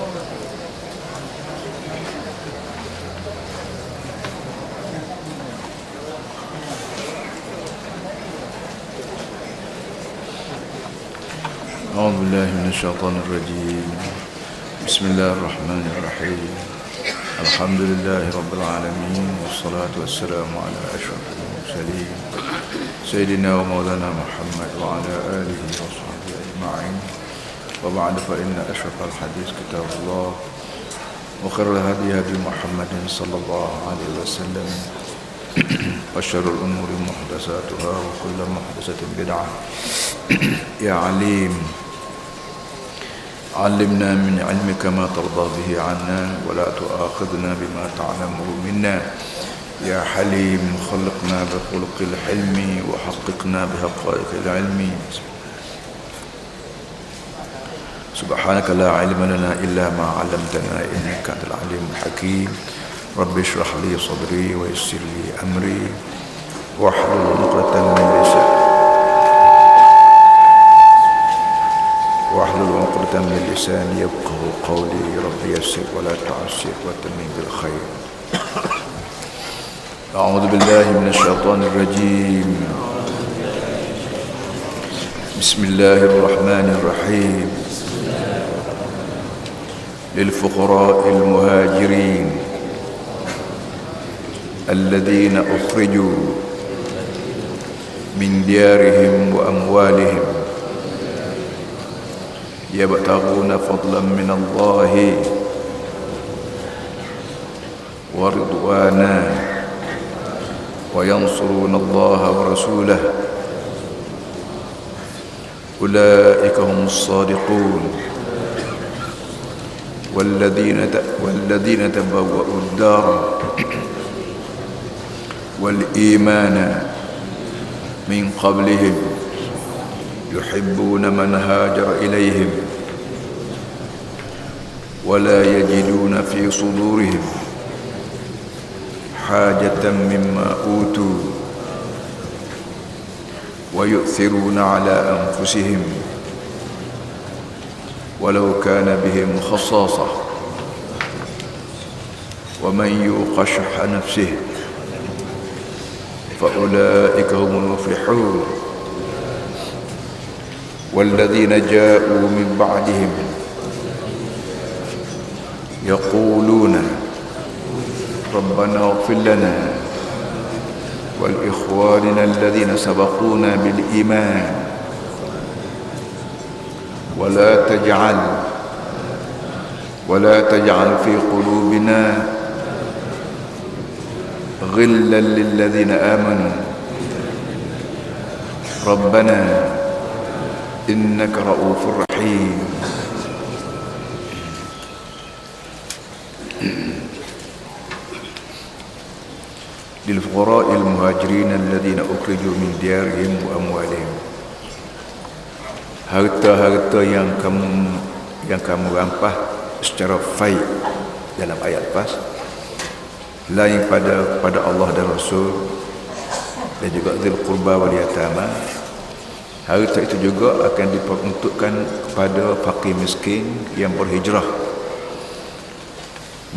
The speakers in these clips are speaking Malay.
أعوذ بالله من الشيطان الرجيم. بسم الله الرحمن الرحيم. الحمد لله رب العالمين، والصلاة والسلام على أشرف المرسلين سيدنا ومولانا محمد وعلى آله وصحبه أجمعين. وبعد، فإن أشرف الحديث كتاب الله، وخير الهدي هدي محمد صلى الله عليه وسلم، وشر الأمور محدثاتها، وكل محدثة بدعة. يا عليم، علمنا من علمك ما ترضى به عنا، ولا تؤاخذنا بما تعلمه منا. يا حليم، خلقنا بخلق الحلم، وحققنا بحقائق العلم. سبحانك لا علم لنا إلا ما علمتنا، إنك أنت العليم الحكيم. رب اشرح لي صدري ويسر لي أمري، واحلل عقدة من لساني يفقه قولي. رب يسر ولا تعسر وتمم بالخير. أعوذ بالله من الشيطان الرجيم. بسم الله الرحمن الرحيم. للفقراء المهاجرين الذين أخرجوا من ديارهم وأموالهم يبتغون فضلا من الله ورضوانا وينصرون الله ورسوله أولئك هم الصادقون. والذين تبوأوا الدار والإيمان من قبلهم يحبون من هاجر إليهم، ولا يجدون في صدورهم حاجة مما أوتوا، ويؤثرون على أنفسهم ولو كان بهم خصاصة، ومن يوق شح نفسه فأولئك هم المفلحون. والذين جاءوا من بعدهم يقولون ربنا اغفر لنا ولإخواننا الذين سبقونا بالإيمان، ولا تجعل في قلوبنا غلا للذين آمنوا ربنا إنك رؤوف رحيم. للفقراء المهاجرين الذين أخرجوا من ديارهم وأموالهم. Harta-harta yang kamu rampah secara faid dalam ayat lepas, lain pada Allah dan Rasul, dan juga dzil qurba wal yatama. Harta itu juga akan diperuntukkan kepada fakir miskin yang berhijrah.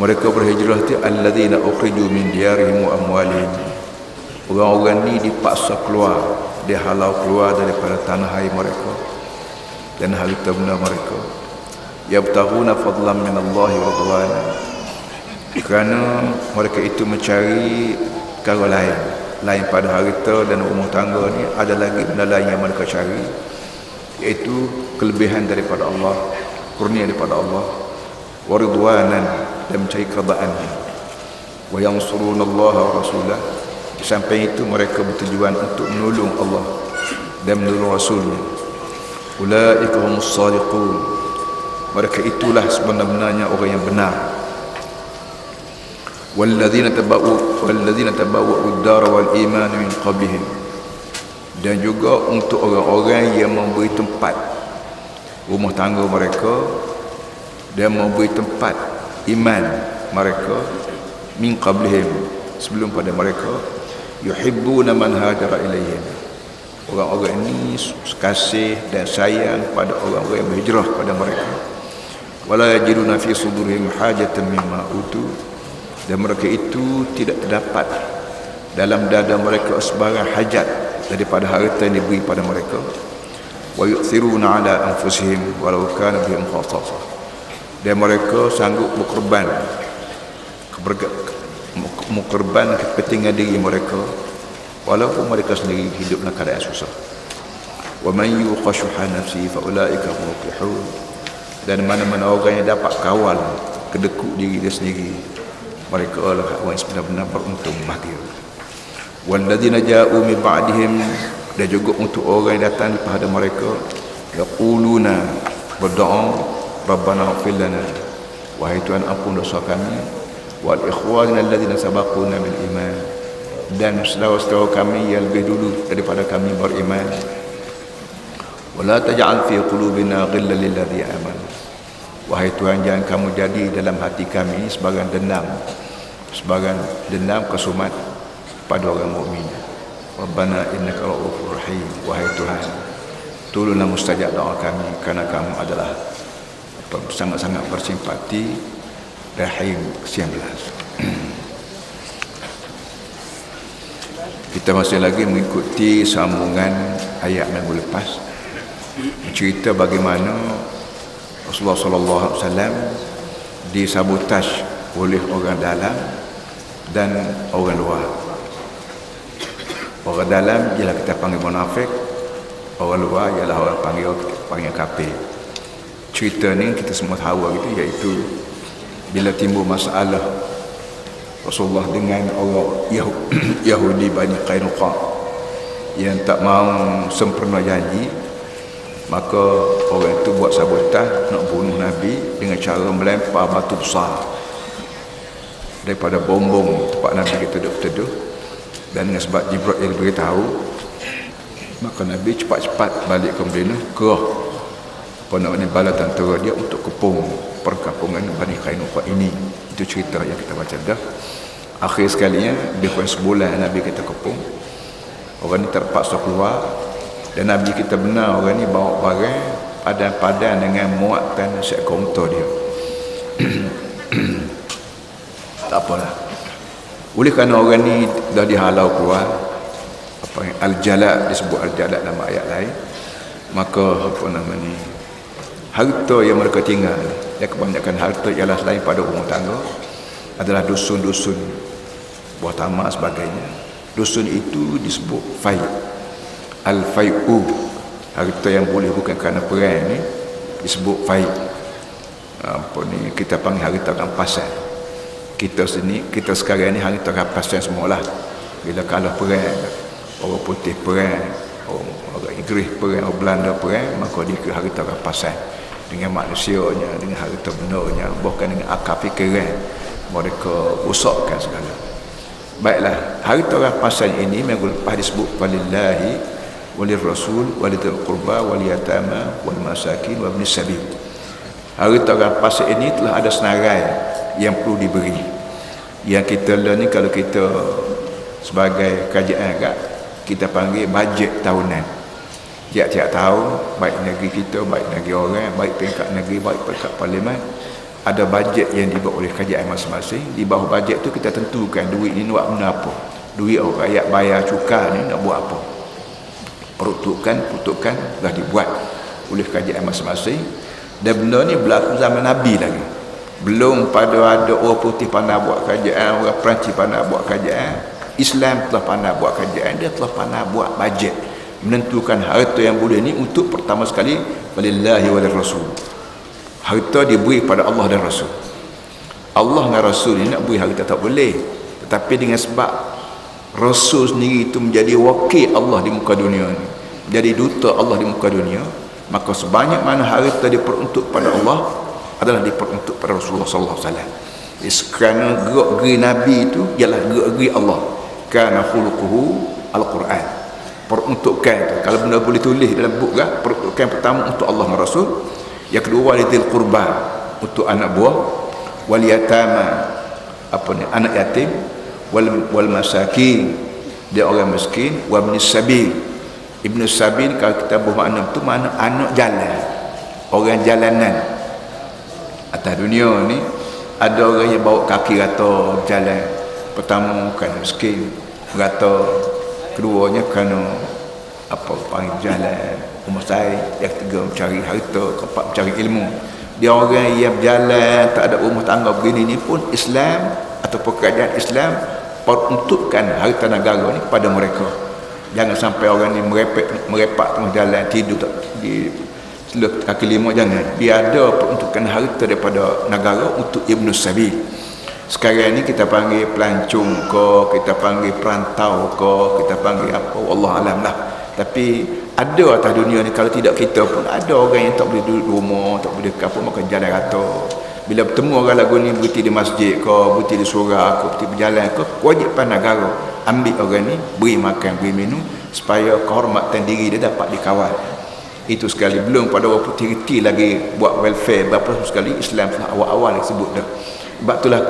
Mereka berhijrah itu alladzina ukhriju min diyarihim wa amwalihim. Orang-orang ni dipaksa keluar, dihalau keluar daripada tanah air mereka dan harta benda mereka. Yabtaghuna fadlan min Allah wa ridwana. Kerana mereka itu mencari perkara lain pada harta dan rumah tangga ni, ada lagi benda lain yang mereka cari, iaitu kelebihan daripada Allah, kurnia daripada Allah, wa ridwanan, dan mencari keredaannya, wa yansuruna Allah wa rasulah. Di samping itu mereka bertujuan untuk menolong Allah dan menolong Rasulnya. Ulaika humus shadiqun. Mereka itulah sebenarnya orang yang benar. Walladzina tabawwa'u ad-dara wal iman min qablihim. Dan juga untuk orang-orang yang memberi tempat rumah tangga mereka dan memberi tempat iman mereka min qablihim, sebelum pada mereka, yuhibbuna man hajara ilaihim. Orang-orang ini kasih dan sayang pada orang-orang yang berhijrah pada mereka. wala yajiduna fi sudurihim hajatan mimma utu, dan mereka itu tidak terdapat dalam dada mereka sebarang hajat daripada harta yang diberi pada mereka. Wa yu'thiruna ala anfusihim walau kana bihim khasasah, dan mereka sanggup berkorban kepentingan diri mereka walaupun mereka sendiri hidup dalam keadaan susah. Wa man yuqa shuhha nafsihi fa ulaika hum muflihun, dan mana-mana orang yang dapat kawal kedekut diri dia sendiri, mereka adalah orang yang benar-benar beruntung bahagia. Walladzina ja'u min ba'dihim, dan juga untuk orang yang datang daripada mereka, yaquluna, berdoa, Rabbana ighfir lana, wahai Tuhan ampun dosa kami, wal ikhwanina alladzina sabaquna bil iman, dan saudara-saudara kami yang lebih dulu daripada kami beriman. Wala taj'al fi qulubina ghillan lil ladzina amanu, wahai Tuhan jangan kamu jadi dalam hati kami sebagai dendam kesumat pada orang mukmin. Rabbana innaka ra'ufur rahim, wahai Tuhan tolonglah mustajab doa kami kerana kamu adalah sangat-sangat bersimpati, rahim, kesian belas. Kita masih lagi mengikuti sambungan ayat minggu lepas, cerita bagaimana Rasulullah SAW disabotaj oleh orang dalam dan orang luar. Orang dalam ialah kita panggil munafik, orang luar ialah orang panggil kafir. Cerita ni kita semua tahu gitu, iaitu bila timbul masalah Rasulullah dengan orang Yahudi Bani Qainuqa yang tak mau sempurna janji, maka orang itu buat sabotah nak bunuh Nabi dengan cara melempar batu besar daripada bom-bom tempat Nabi kita duduk-duduk. Dan dengan sebab Jibril beritahu, maka Nabi cepat-cepat balik ke Madinah, ke bala tentera dia untuk kepung perkampungan Bani Qainuqa ini. Itu cerita yang kita baca dah. Akhir sekalinya lebih kurang sebulan Nabi kita kepung, orang ni terpaksa keluar, dan Nabi kita benar orang ni bawa barang padan-padan dengan muatan seekor unta dia. Tak apalah, oleh kerana orang ni dah dihalau keluar, Al-Jalad, disebut Al-Jalad dalam ayat lain, maka harta yang mereka tinggal, yang kebanyakan harta ialah selain pada rumah tangga, adalah dusun-dusun, buah tamak sebagainya. Dusun itu disebut fai'. Al-fai'u, harta yang boleh bukan kerana perang ni disebut fai'. Kita panggil harta rampasan. Kita sekarang ni harta rampasan semualah. Bila kalah perang, orang putih perang, orang Inggeris perang, orang Belanda perang, maka dia ke harta rampasan dengan manusianya, dengan harta benarnya, bahkan dengan akal fikiran mereka rusakkan segala. Baiklah, harta rampasan ini minggu lepas disebut walillahi walir rasul walidil qurba wal yatama wal masakin wa ibnis sabil. Harta rampasan ini telah ada senarai yang perlu diberi. Yang kita ni, kalau kita sebagai kajian agak, kita panggil bajet tahunan. Tiap-tiap tahun, baik negeri kita, baik negeri orang, baik peringkat negeri, baik peringkat parlimen, ada bajet yang dibuat oleh kajian masing-masing. Di bawah bajet tu kita tentukan duit ni nak benda apa, duit orang rakyat bayar cukai ni nak buat apa. Peruntukan dah dibuat oleh kajian masing-masing. Dan benda ni berlaku zaman Nabi lagi, belum pada ada orang putih pandai buat kajian, orang Perancis pandai buat kajian. Islam telah pandai buat kajian, dia telah pandai buat bajet, menentukan harta yang boleh ni untuk pertama sekali walillahi walir rasul. Harta diberi pada Allah dan Rasul. Allah dan Rasul ni nak beri harta tak boleh, tetapi dengan sebab Rasul sendiri itu menjadi wakil Allah di muka dunia ni, jadi duta Allah di muka dunia, maka sebanyak mana harta diperuntuk pada Allah adalah diperuntuk pada Rasulullah sallallahu alaihi wasallam. Kerana gerak-geri Nabi itu ialah gerak-geri Allah. Kana khuluquhu al-Quran. Peruntukan itu, kalau benda boleh tulis dalam buku kan, peruntukan pertama untuk Allah dan Rasul, yang kedua walidil qurba, untuk anak buah, wal yatama, anak yatim, wal masakin, dia orang miskin, wa ibnis sabil. Ibnus sabil kalau kita bermakna itu mana anak jalan, orang jalanan. Atas dunia ni ada orang yang bawa kaki rata berjalan. Pertama kerana miskin, rata. Keduanya kerana apa panggil jalan rumah saya. Yang ketiga mencari harta, keempat mencari ilmu. Dia orang yang berjalan tak ada rumah tangga begini ni pun Islam ataupun kerajaan Islam peruntukkan harta negara ni kepada mereka. Jangan sampai orang ni merepak tengah jalan tidur tak di sebelah kaki lima, jangan. Biar ada peruntukan harta daripada negara untuk Ibn Sabil. Sekarang ni kita panggil pelancong ke, kita panggil perantau ke, kita panggil apa, Allah alam lah. Tapi ada atas dunia ni, kalau tidak kita pun ada orang yang tak boleh duduk rumah, tak boleh ke apa, maka jalan rata. Bila bertemu orang lagu ni berhenti di masjid ke, berhenti di surau ke, berhenti berjalan ke, kewajipan negara ambil orang ni, beri makan, beri minum, supaya kehormatan diri dia dapat dikawal. Itu sekali. Belum pada orang putih reti lagi buat welfare berapa sekali. Islam awal-awal disebut dah. Sebab itulah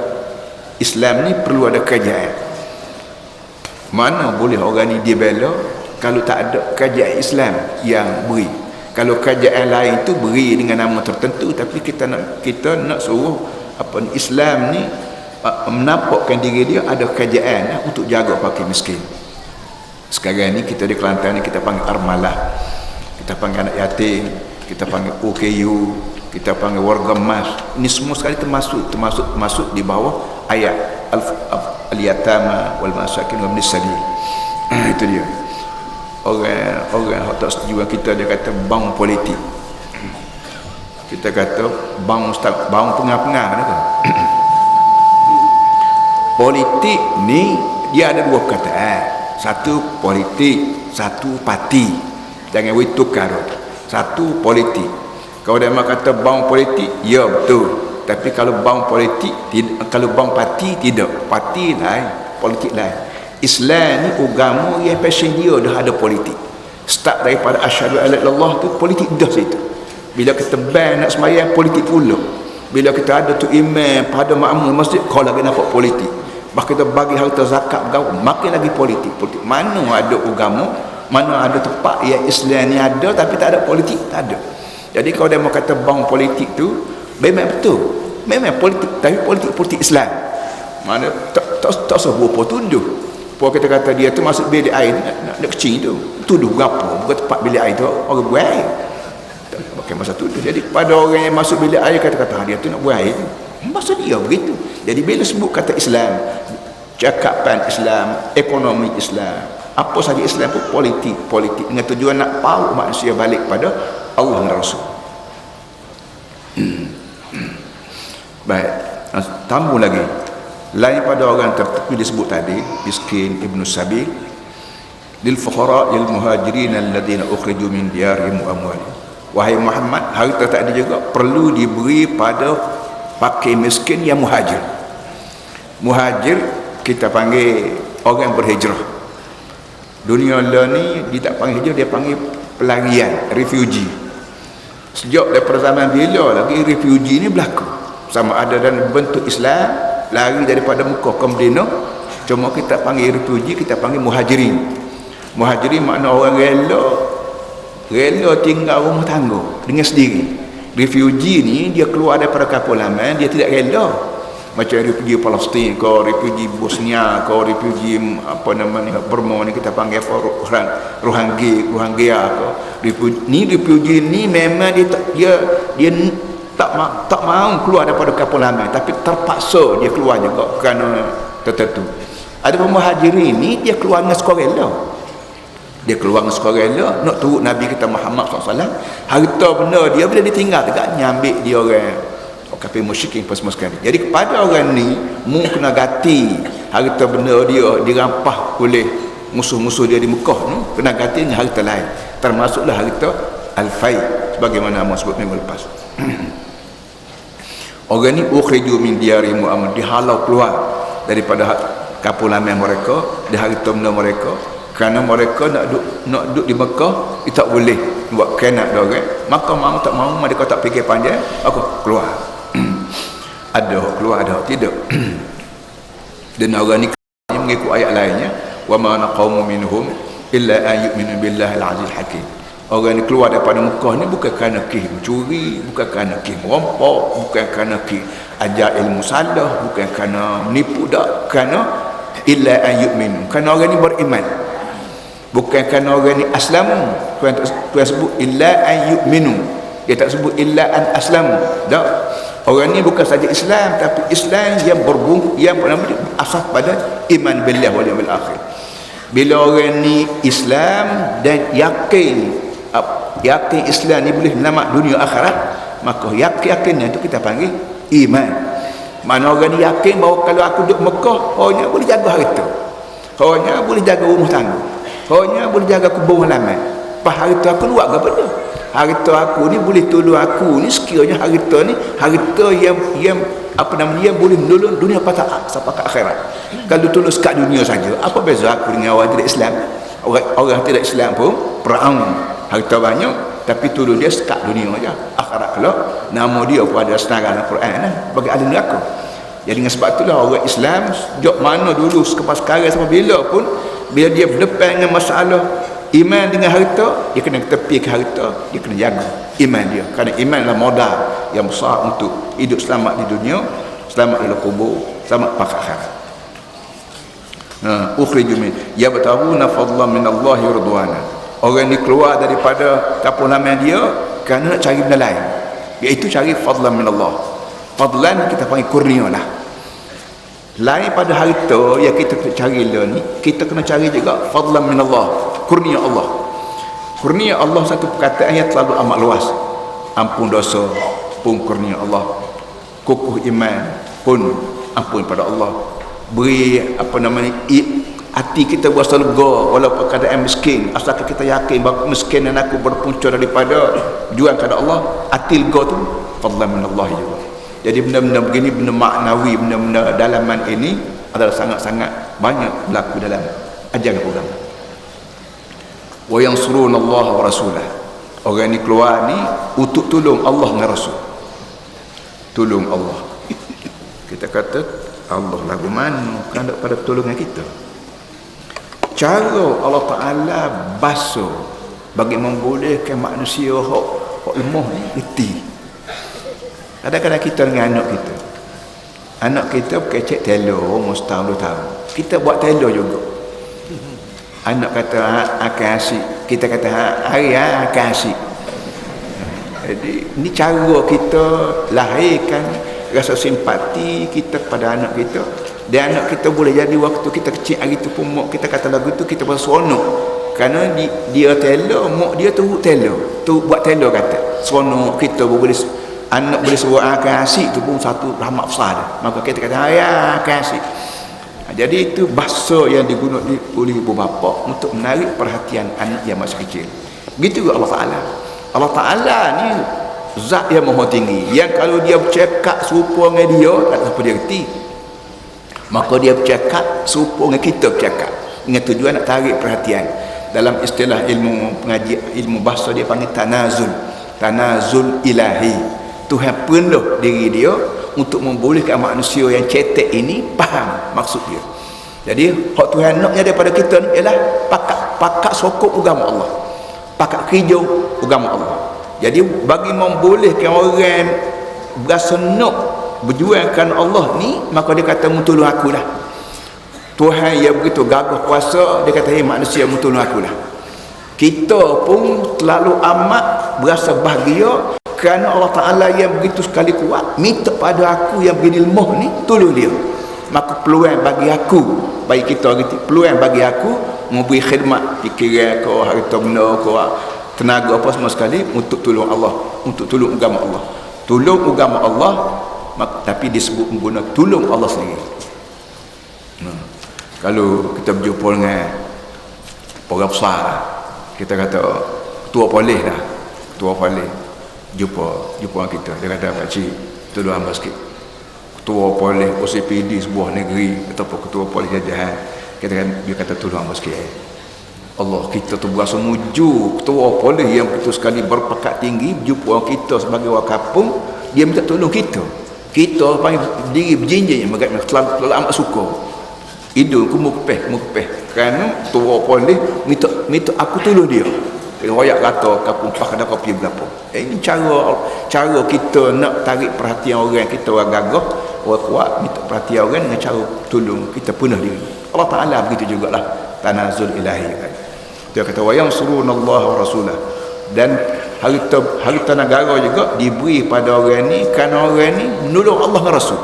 Islam ni perlu ada kerajaan. Mana boleh orang ni dibela kalau tak ada kerajaan Islam yang beri. Kalau kerajaan lain tu beri dengan nama tertentu, tapi kita nak suruh apa Islam ni menampakkan diri dia ada kerajaan untuk jaga fakir miskin. Sekarang ni kita di Kelantan ni kita panggil armalah, kita panggil anak yatim, kita panggil OKU, kita panggil warga emas. Ini semua sekali termasuk di bawah ayat al-yatama wal masakin wa ibnis sabil. Itu dia. Orang tak setuju kita, dia kata bang politik. Kita kata bang ustaz, bang pengah-pengah kan. Politik ni dia ada dua perkataan. Satu politik, satu parti. Jangan tukar. Satu politik. Kalau dia kata bang politik, ya betul. Tapi kalau bang politik, kalau bang parti tidak. Parti lain, politik lain. Islam ni agama yang passion dia dah ada politik. Start daripada asyhadu alla ilaha illallah tu politik dah situ. Bila kita ban nak sembahyang, politik pula. Bila kita ada tu imam pada makmum masjid, kau lagi nampak politik. Bahkan kita bagi harta zakat berapa, makin lagi politik. Mana ada agama, mana ada tempat yang Islam ni ada tapi tak ada politik, tak ada. Jadi kalau dia mau kata bang politik tu memang betul, memang politik, tapi politik Islam. Mana tak sebuah apa tunduh. Pok kita kata dia tu masuk bilik air nak kecil tu, tuduh gapo bukan tempat bilik air tu orang buang air. Tak pakai masa tuduh. Jadi pada orang yang masuk bilik air kata dia tu nak buang air tu, masa dia begitu. Jadi bila sebut kata Islam, cakapan Islam, ekonomi Islam, apa saja Islam pun politik dengan tujuan nak bawa manusia balik pada Allah dan Rasul. Baik, tambah lagi. Lain pada orang tertentu disebut tadi, miskin, Ibn Sabil, lil fuqara lil muhajirin alladhina ukhriju min diyarihim wa amwalihim. Wahai Muhammad, harta tadi juga perlu diberi pada fakir miskin yang muhajir. Muhajir kita panggil orang yang berhijrah. Dunia ni dia tak panggil hijrah, dia panggil pelarian, refugee. Sejak daripada zaman bila lagi refugee ni berlaku, sama ada dalam bentuk Islam, lari daripada Mekah ke Madinah. Cuma kita panggil refugee, kita panggil muhajirin. Muhajirin makna orang rela tinggal rumah tangga dengan sendiri. Refugee ni dia keluar daripada kapal halaman, dia tidak rela. Macam refugee Palestin ke, refugee Bosnia ke, refugee apa namanya Burma ni kita panggil apa, Rohingya ke. Refugee ni memang dia tak mahu keluar daripada kapal halaman, tapi terpaksa dia keluar juga kerana tertentu. Ada muhajirin ni dia keluar dengan sukarela. Dia keluar dengan sukarela nak turut Nabi kita Muhammad SAW. Harta benda dia bila ditinggal tegaknya ambil dia orang kafir musyrikin pas sekali. Jadi kepada orang ni mu kena ganti harta benda dia dirampah oleh musuh-musuh dia di Mekah tu, kena ganti dengan harta lain. Termasuklah harta al-fai sebagaimana Allah sebut minggu lepas. Orang ni ukhriju min diyarihim wa amwalihim, dihalau keluar daripada kapal halaman mereka, di harta benda mereka, kerana mereka nak duduk di Mekah, dia tak boleh buat kenak dia orang. Maka mau tak mau mereka tak fikir panjang, aku keluar. Ada keluar, ada tidak. Dan orang ni mengikut ayat lainnya, wa ma naqamu minhum illa an yu'minu billahi al-'aziz hakim. Orang ni keluar daripada Mekah ni bukan kerana kes mencuri, bukan kerana kes merampok, bukan kerana kes ajar ilmu salah, bukan kerana menipu, tak, kerana illa an yu'minu, kerana orang ni beriman. Bukan kerana orang ni aslamu, Tuhan sebut illa an yu'minu, dia tak sebut illa an aslamu, tak. Orang ni bukan saja Islam, tapi Islam yang berbung, yang asas pada iman billah wal yawmil akhir. Bila orang ni Islam dan yakin Islam ni boleh selamat dunia akhirat, maka yakinnya itu kita panggil iman. Mana orang ni yakin bahawa kalau aku duduk Mekah, hanya boleh jaga harta, hanya boleh jaga rumah tangga, hanya boleh jaga kebun halaman. Pas harta aku luar ke benda? Harta aku ni boleh tolong aku ni, sekiranya harta ni harta yang yang boleh menolong dunia sampai ke akhirat. Kalau tolong sekat dunia saja, apa beza aku dengan orang tidak Islam? Orang tidak Islam pun perang, harta banyak, tapi tolong dia sekat dunia saja. Akhirat kelak nama dia pun ada senarai Al-Quran bagi ahli neraka. Jadi dengan sebab itulah orang Islam sejak mana dulu sampai sekarang sampai bila pun, bila dia berdepan dengan masalah iman dengan harta, dia kena tepi ke harta, dia kena jaga iman dia, kerana iman adalah modal yang besar untuk hidup selamat di dunia, selamat dalam kubur, selamat pada akhirat. Ukhriju min yabtaguna fadlan min Allah wa ridwana. Orang ni keluar daripada kampung halaman dia kerana nak cari benda lain, iaitu cari fadlan min Allah. Fadlan kita panggil kurnia lah. Lain pada harta yang kita cari lah ni, kita kena cari juga fadlan min Allah, kurnia Allah. Kurnia Allah satu perkataan yang terlalu amat luas. Ampun dosa pun kurnia Allah, kukuh iman pun ampun pada Allah. Beri hati kita berasa lega walaupun keadaan miskin, asalkan kita yakin bahawa kemiskinan aku berpunca daripada jual kepada Allah, hati lega tu fadlan min Allah juga. Jadi benda-benda begini, benda maknawi, benda-benda dalaman ini adalah sangat-sangat banyak berlaku dalam ajaran agama. Wa yansuruna Allah wa rasulah. Orang ni keluar ni untuk tolong Allah dan Rasul. Tolong Allah. Kita kata Allah lagu mana kan pada pertolongan kita. Cara Allah Ta'ala basuh bagi membolehkan manusia hak lemah ni reti. Kadang-kadang kita dengan anak kita kecek telur umur setahun 2 tahun, kita buat telur juga. Anak kata akan asyik, kita kata hari akan asyik. Jadi ni cara kita lahirkan rasa simpati kita pada anak kita, dan anak kita boleh jadi waktu kita kecil hari tu pun mak kita kata lagu tu kita pun seronok, kerana dia telur, mak dia tu telur tu buat telur, kata seronok kita boleh. Anak boleh suruh akan asyik tu pun satu rahmat besar dah. Maka kita kata ya akan asyik. Jadi itu bahasa yang digunakan oleh ibu bapa untuk menarik perhatian anak yang masih kecil. Begitu juga Allah Ta'ala. Allah Ta'ala ni zat yang maha tinggi, yang kalau dia bercakap serupa dengan dia, tak apa dia reti. Maka dia bercakap serupa dengan kita bercakap, dengan tujuan nak tarik perhatian. Dalam istilah ilmu pengaji, ilmu bahasa, dia panggil tanazul ilahi. Tuhan penuh diri dia untuk membolehkan manusia yang cetek ini faham maksud dia. Jadi hak Tuhan naknya daripada kita ni ialah pakat sokong agama Allah, pakat kerja agama Allah. Jadi bagi membolehkan orang berasa nak berjuangkan Allah ni, maka dia kata tolong aku lah. Tuhan yang begitu gagah kuasa, dia kata manusia tolong aku lah. Kita pun terlalu amat berasa bahagia kerana Allah Ta'ala yang begitu sekali kuat minta pada aku yang begini lemah ni tolong dia. Maka peluang bagi aku, bagi kita gitu, peluang bagi aku memberi khidmat fikiran kau, harta benda kau, tenaga apa semua sekali untuk tolong Allah, untuk tolong agama Allah. Tolong agama Allah, tapi disebut menggunakan tolong Allah sendiri. Kalau kita berjumpa dengan orang besar, kita kata ketua polis dah, ketua polis jumpa kita, dia kata pakcik tolong hamba sikit, ketua polis OCPD sebuah negeri ataupun ketua polis jajahan, dia kata tolong hamba sikit. Allah, kita tu berasa muju ketua polis yang betul sekali berpekat tinggi jumpa kita sebagai orang kampung, dia minta tolong kita panggil diri berjinjing, terlalu amat suka hidung aku mukpeh kerana ketua polis minta aku tolong dia. royak kata kapung pak kada kopi berapa. Ini cara kita nak tarik perhatian orang, kita orang gagah, orang kuat minta perhatian orang dengan cara tolong kita punah diri. Allah Taala begitu jugalah tanazul ilahi kan. Dia kata wa yansurunallahu wa rasulah, dan harta negara juga diberi pada orang ni kerana orang ni menolong Allah dan Rasul.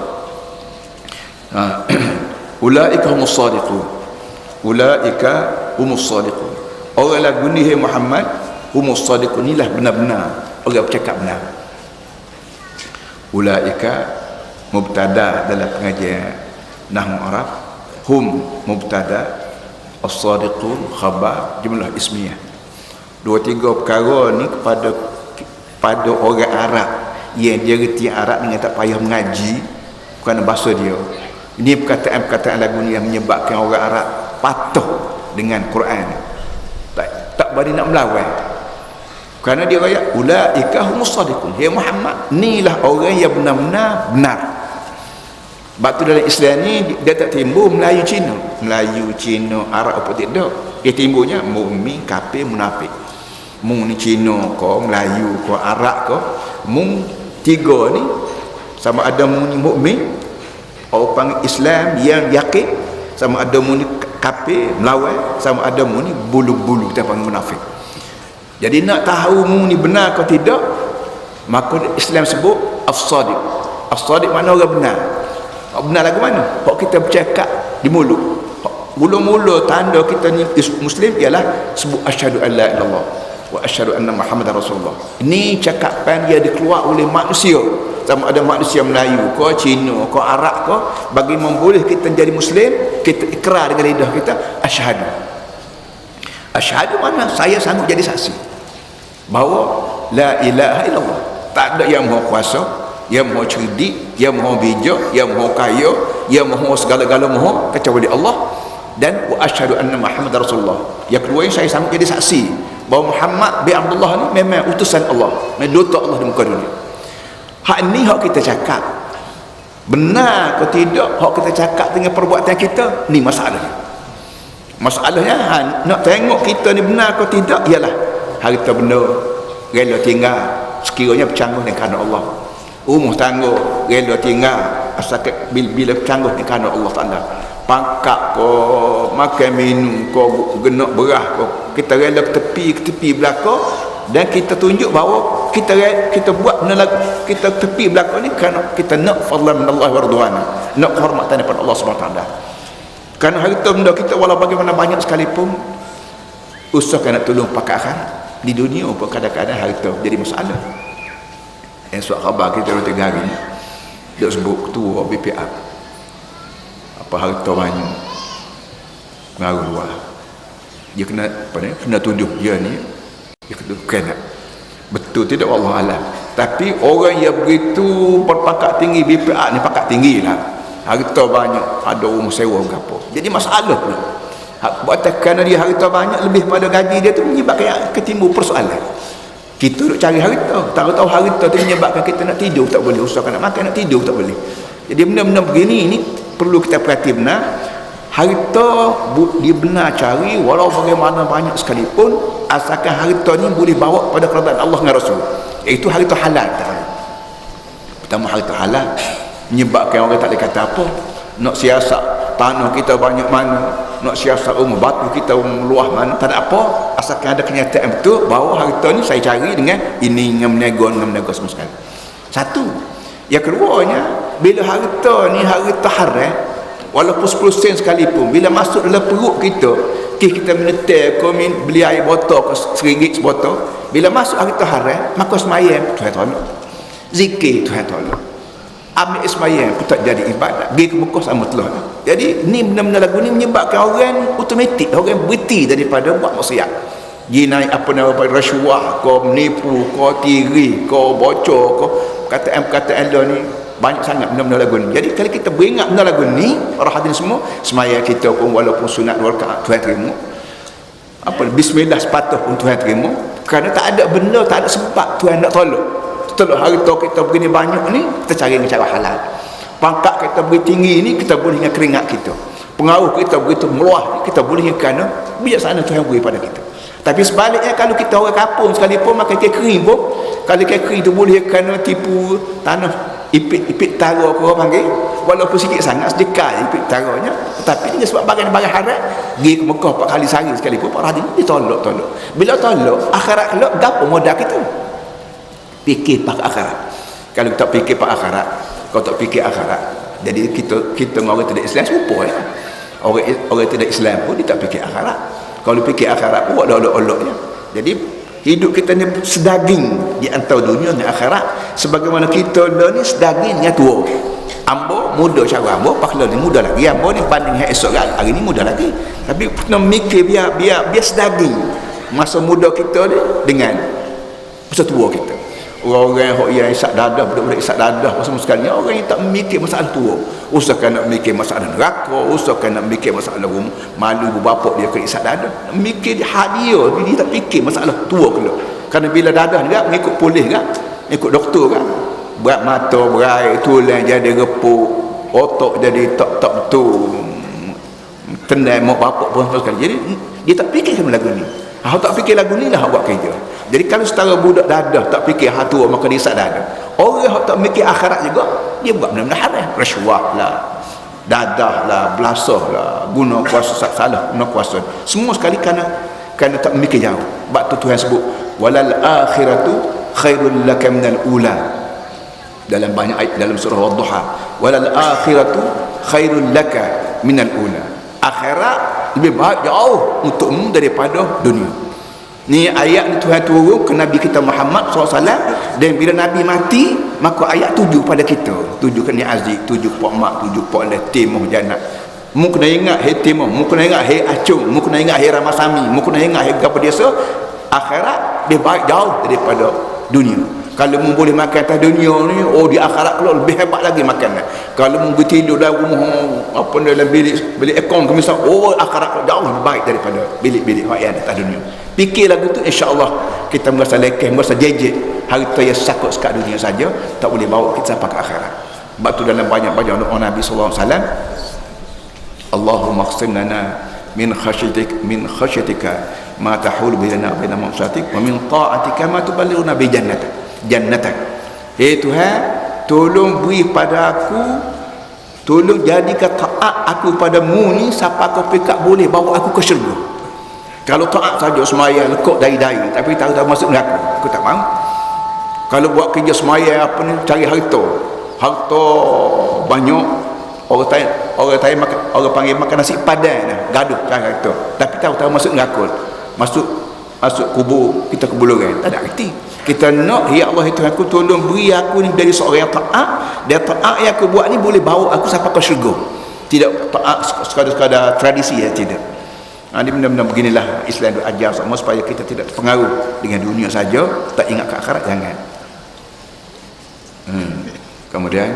Ulaika humus sadiqun, ulaika humus sadiqun. Orang lagu ni Muhammad humus sadiqun, inilah benar-benar orang bercakap benar. Ulaika mubtada dalam pengajian nahwu Arab, hum mubtada, as-sadiqun khabar, jumlah ismiyah. Dua tiga perkara ni pada orang Arab yang dia reti Arab dengan tak payah mengaji kerana bahasa dia. Ini perkataan-perkataan lagu ni yang menyebabkan orang Arab patuh dengan Quran. Tak berani nak melawan. Kerana dia kata ulaika humus sadiqun. Ya Muhammad, inilah orang yang benar-benar benar. Sebab tu dalam Islam ni dia tak timbul Melayu Cina, Arab apa tidak. Dia timbulnya mukmin, kafir, munafik. Mung ni Cina ke, Melayu ke, Arab ke, mung tiga ni sama ada mung ni mukmin, orang panggil Islam yang yakin, sama ada mung ni kafir melawan, sama ada mung ni bulu-bulu kita panggil munafik. Jadi nak tahu mung ni benar atau tidak, maka Islam sebut as-sadiq. As-sadiq makna orang benar. Benar lagu mana? Hak kita bercakap di mulut. Mula-mula tanda kita ni Muslim ialah sebut asyhadu an la ilaha illallah wa asyhadu anna Muhammadar Rasulullah. Ini cakapan dia dikeluar oleh manusia, sama ada manusia Melayu ke, Cina ke, Arab ke, bagi memboleh kita jadi Muslim, kita ikrar dengan lidah kita asyhadu. Asyhadu mana? Saya sanggup jadi saksi bahawa la ilaha illallah, tak ada yang maha kuasa, yang maha cerdik, yang maha bijak, yang maha kaya, yang maha segala-gala maha kecuali Allah, dan wa asyhadu anna Muhammadar Rasulullah. Yang kedua yang saya sanggup jadi saksi bahawa Muhammad bin Abdullah ni memang utusan Allah, memang duta Allah di muka dunia. Hak ni hak kita cakap benar ke tidak, hak kita cakap dengan perbuatan kita ni masalahnya. Masalahnya nak tengok kita ni benar ke tidak ialah harta benda rela tinggal sekiranya bercangguh dengan kerana Allah. Rumah tangga rela tinggal asalkan bila bercangguh dengan kerana Allah Taala. Pangkat ko, makan minum ko, genak berah ko, kita rela ke tepi belakang, dan kita tunjuk bahawa kita buat benda lagu, kita tepi belakang ni kerana kita nak fadlan min Allah wa ridwana, nak kehormatan daripada Allah Subhanahu Wa Taala. Kerana harta benda kita walau bagaimana banyak sekalipun, usahakan nak tolong pakai akhirat. Di dunia pun kadang-kadang harta jadi masalah. Yang suat khabar kita 3 hari ni dia sebut ketua BPA apa harta banyak pengaruh luar, dia kena apa ni, kena tuduh dia ni dia kena betul tidak Allah alam. Tapi orang yang begitu berpangkat tinggi, BPA ni pangkat tinggi lah, harta banyak, ada rumah sewa ke apa, jadi masalah pula. Buatan kerana dia harta banyak lebih pada gaji dia tu menyebabkan ketimbul persoalan. Kita duk cari harta, tahu-tahu harta tu menyebabkan kita nak tidur tak boleh, usahakan nak makan, nak tidur tak boleh. Jadi benda-benda begini ni perlu kita perhati benar. Harta dia benar cari walau bagaimana banyak sekalipun, asalkan harta ni boleh bawa pada keridaan Allah dan Rasul, iaitu harta halal. Pertama, harta halal menyebabkan orang tak boleh kata apa. Nak siasat tanah kita banyak mana, nak siasat rumah batu kita luah mana, tak ada apa, asalkan ada kenyataan betul bahawa harta ni saya cari dengan ini, dengan menego semua sekali. Satu. Yang keduanya, bila harta ni harta haram, walaupun 10 sen sekalipun, bila masuk dalam perut kita, kita menetek, beli air botol ke RM1 sebotol, bila masuk harta haram, maka semayang Tuhan tolak, zikir Tuhan tolak, ambil semayang pun tak jadi ibadat, pergi ke muka sama telah. Jadi ni benda-benda lagu ni menyebabkan orang automatik, orang berhenti daripada buat maksiat. Dia naik apa nama rasuah ke, menipu ke, tiri ke, bocor ke, perkataan-perkataan dia ni banyak sangat benda-benda lagu ni. Jadi kalau kita beringat benda lagu ni, para hadirin semua, semaya kita pun walaupun sunat 2 rakaat Tuhan terima, apa bismillah sepatah pun Tuhan terima, kerana tak ada benda, tak ada sebab Tuhan nak tolong. Setelah harta kita begini banyak ni, kita cari dengan cara halal. Pangkat kita beri tinggi ni, kita boleh dengan keringat kita. Pengaruh kita begitu meluah ni, kita boleh kerana bijaksana Tuhan beri pada kita. Tapi sebaliknya kalau kita orang kampung sekalipun makan ikan kering pun, kalau ikan kering tu boleh kena tipu tanah ipit tara apa orang panggil, walaupun sikit sangat sedekah ipit taranya, tetapi dia sebab barang-barang haram pergi ke Mekah 4 kali sehari sekalipun Pak Radin ditolak. Bila tolak akhirat kalau gapo modal kita fikir pak akhirat. Kalau tak fikir pak akhirat, kau tak fikir akhirat, jadi kita orang tidak Islam serupa ya. Orang tidak Islam pun dia tak fikir akhirat. Kalau fikir akhirat pun ada olok-oloknya. Jadi hidup kita ni sedaging di antara dunia dan akhirat. Sebagaimana kita ni sedaging dengan tua. Ambo muda cara ambo, pakla ni muda lagi. Ambo ni banding esok hari ni muda lagi. Tapi kena mikir biar sedaging masa muda kita ni dengan masa tua kita. Orang-orang yang isak dadah, budak-budak isak dadah masa sekali orang yang tak mikir masalah tua, usahakan nak mikir masalah neraka, usahakan nak mikir masalah malu ibu bapa dia ke isak dadah, mikir hak dia tak fikir masalah tua pula. Kerana bila dadah juga mengikut polis kan, mengikut doktor kan, berat mata berai, tulang jadi repuk, otak jadi tak betul, tendai mak bapak pun sekali. Jadi dia tak fikir sama lagu ni. Hak tak fikir lagu ni lah buat kerja. Jadi kalau setara budak dadah tak fikir hak tua maka dia isak dadah. Orang yang tak mikir akhirat juga dia buat benda-benda haram, rasuah lah, dadah lah, belasah lah, guna kuasa salah, guna kuasa. Semua sekali kerana tak mikir jauh. Sebab tu Tuhan sebut walal akhiratu khairul laka minal ula. Dalam banyak ayat dalam surah Wadduha, walal akhiratu khairul laka minal ula. Akhirat lebih baik jauh untukmu daripada dunia. Ni ayat ni Tuhan turun ke Nabi kita Muhammad SAW, dan bila Nabi mati maka ayat tuju pada kita, tuju ke ni Aziz, tuju Pak Mak, tuju Pak Letim Jannah. Mu kena ingat hai Timah, mu kena ingat hai Acung, mu kena ingat hai Ramasami, mu kena ingat hai apa dia. Akhirat lebih baik jauh daripada dunia. Kalau mu boleh makan atas dunia ni, di akhirat pula lebih hebat lagi makan. Kalau mu tidur dalam rumah apa dalam bilik ekon ke misal, akhirat jauh lebih baik daripada bilik-bilik yang atas dunia. Fikir lagu tu, insya-Allah kita merasa lekeh, merasa jejek. Harta yang sakut sekat dunia saja tak boleh bawa kita sampai ke akhirat. Sebab tu dalam banyak-banyak doa Nabi sallallahu alaihi wasallam, Allahumma qsim lana min khasyatika ma tahul bainana wa bain ma'siyatik wa min ta'atika ma tuballighuna bi jannatak. Tuhan, tolong beri pada aku, tolong jadikan taat aku padamu ni sampai kau pekat boleh bawa aku ke syurga. Kalau taat saja semaya lekuk dari-dari tapi tahu-tahu masuk neraka, aku tak mahu. Kalau buat kerja semaya apa ni, cari harta banyak, orang panggil makan nasi padang dah, gaduh cari harta, tapi tahu-tahu masuk neraka, masuk kubur kita kebuluran, tak ada arti. Kita nak, ya Allah itu aku tolong beri aku ni dari seorang yang taat, dan taat yang aku buat ni boleh bawa aku sampai ke syurga. Tidak taat sekadar tradisi ya, tidak. Ini benda-benda beginilah Islam itu ajar semua supaya kita tidak terpengaruh dengan dunia saja, tak ingat ke akhirat jangan. Kemudian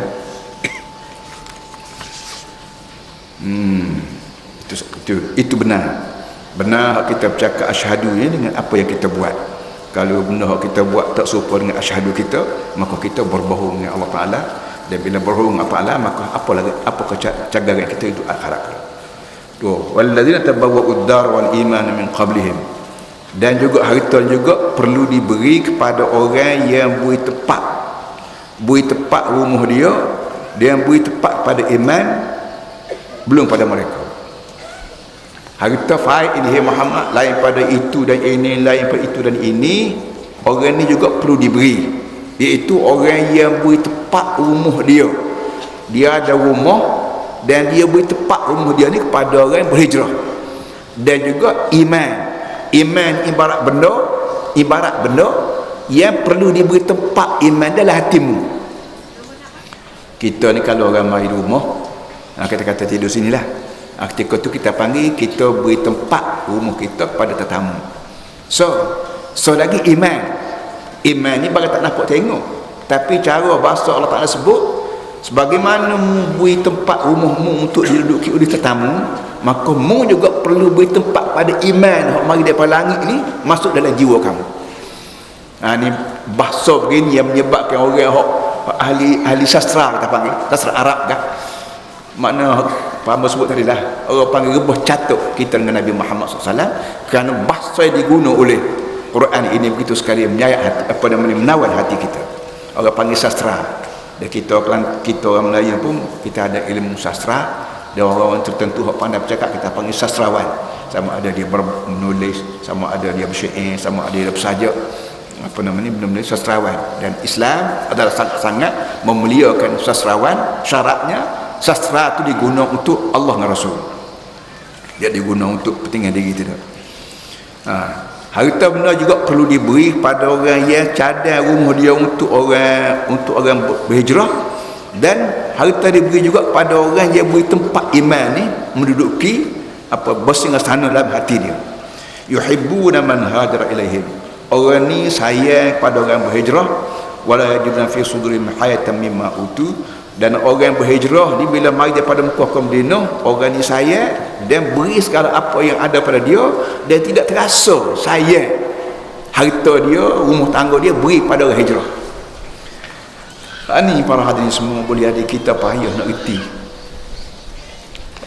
itu benar kita bercakap asyhadu ni dengan apa yang kita buat. Kalau benda yang kita buat tak serupa dengan asyhadu kita, maka kita berbohong dengan Allah Taala, dan bila berbohong dengan Allah Taala maka apa cagaran kita itu akhirat. Walladzina tabawwa'ud dar wal iman min qablihim, dan juga harta juga perlu diberi kepada orang yang beri tepat rumah dia, dan beri tepat pada iman belum pada mereka. Harta faid ini Muhammad lain pada itu dan ini, lain pada itu dan ini. Orang ni juga perlu diberi, iaitu orang yang beri tepat rumah dia. Dia ada rumah dan dia beri tepat rumah dia ni kepada orang yang berhijrah. Dan juga iman ibarat benda yang perlu diberi tempat iman dalam hatimu. Kita ni kalau orang mari rumah, kata-kata tidur sinilah, ketika tu kita panggil, kita beri tempat rumah kita kepada tetamu. So lagi iman ni bagai tak nampak tengok, tapi cara bahasa Allah Ta'ala sebut, sebagaimana mu beri tempat rumahmu untuk diduduki oleh tetamu, maka mu juga perlu beri tempat pada iman yang mari daripada langit ni masuk dalam jiwa kamu. Ni bahasa begini yang menyebabkan orang ahli sastra, kita panggil sastra Arab kan, makna Paham sebut tadi lah, orang panggil rebus catuk kita dengan Nabi Muhammad SAW, kerana bahasa yang diguna oleh Quran ini begitu sekali menyayat hati, apa namanya, menawan hati kita. Orang panggil sastra. Dan kita orang Melayu pun kita ada ilmu sastra, dan orang-orang tertentu yang pandai bercakap kita panggil sastrawan. Sama ada dia menulis, sama ada dia bersyair, sama ada dia bersajak, apa namanya, benda-benda sastrawan. Dan Islam adalah sangat-sangat memuliakan sastrawan. Syaratnya sastra itu diguna untuk Allah dan Rasul, dia diguna untuk kepentingan diri tidak. Harta benda juga perlu diberi pada orang yang cadang rumah dia untuk orang berhijrah, dan harta diberi juga pada orang yang beri tempat iman ni menduduki bersinggah sana dalam hati dia. Yuhibbuna man hajara ilaihim, orang ni sayang pada orang berhijrah. Wala yajiduna fi sudurihim hayatan mimma utu, dan orang yang berhijrah ni bila mari daripada Mekah ke Madinah, orang ni sayang dan beri segala apa yang ada pada dia, dan tidak terasa sayang harta dia, rumah tangga dia, beri pada orang hijrah. Ini para hadirin semua, boleh ada kita payah nak reti,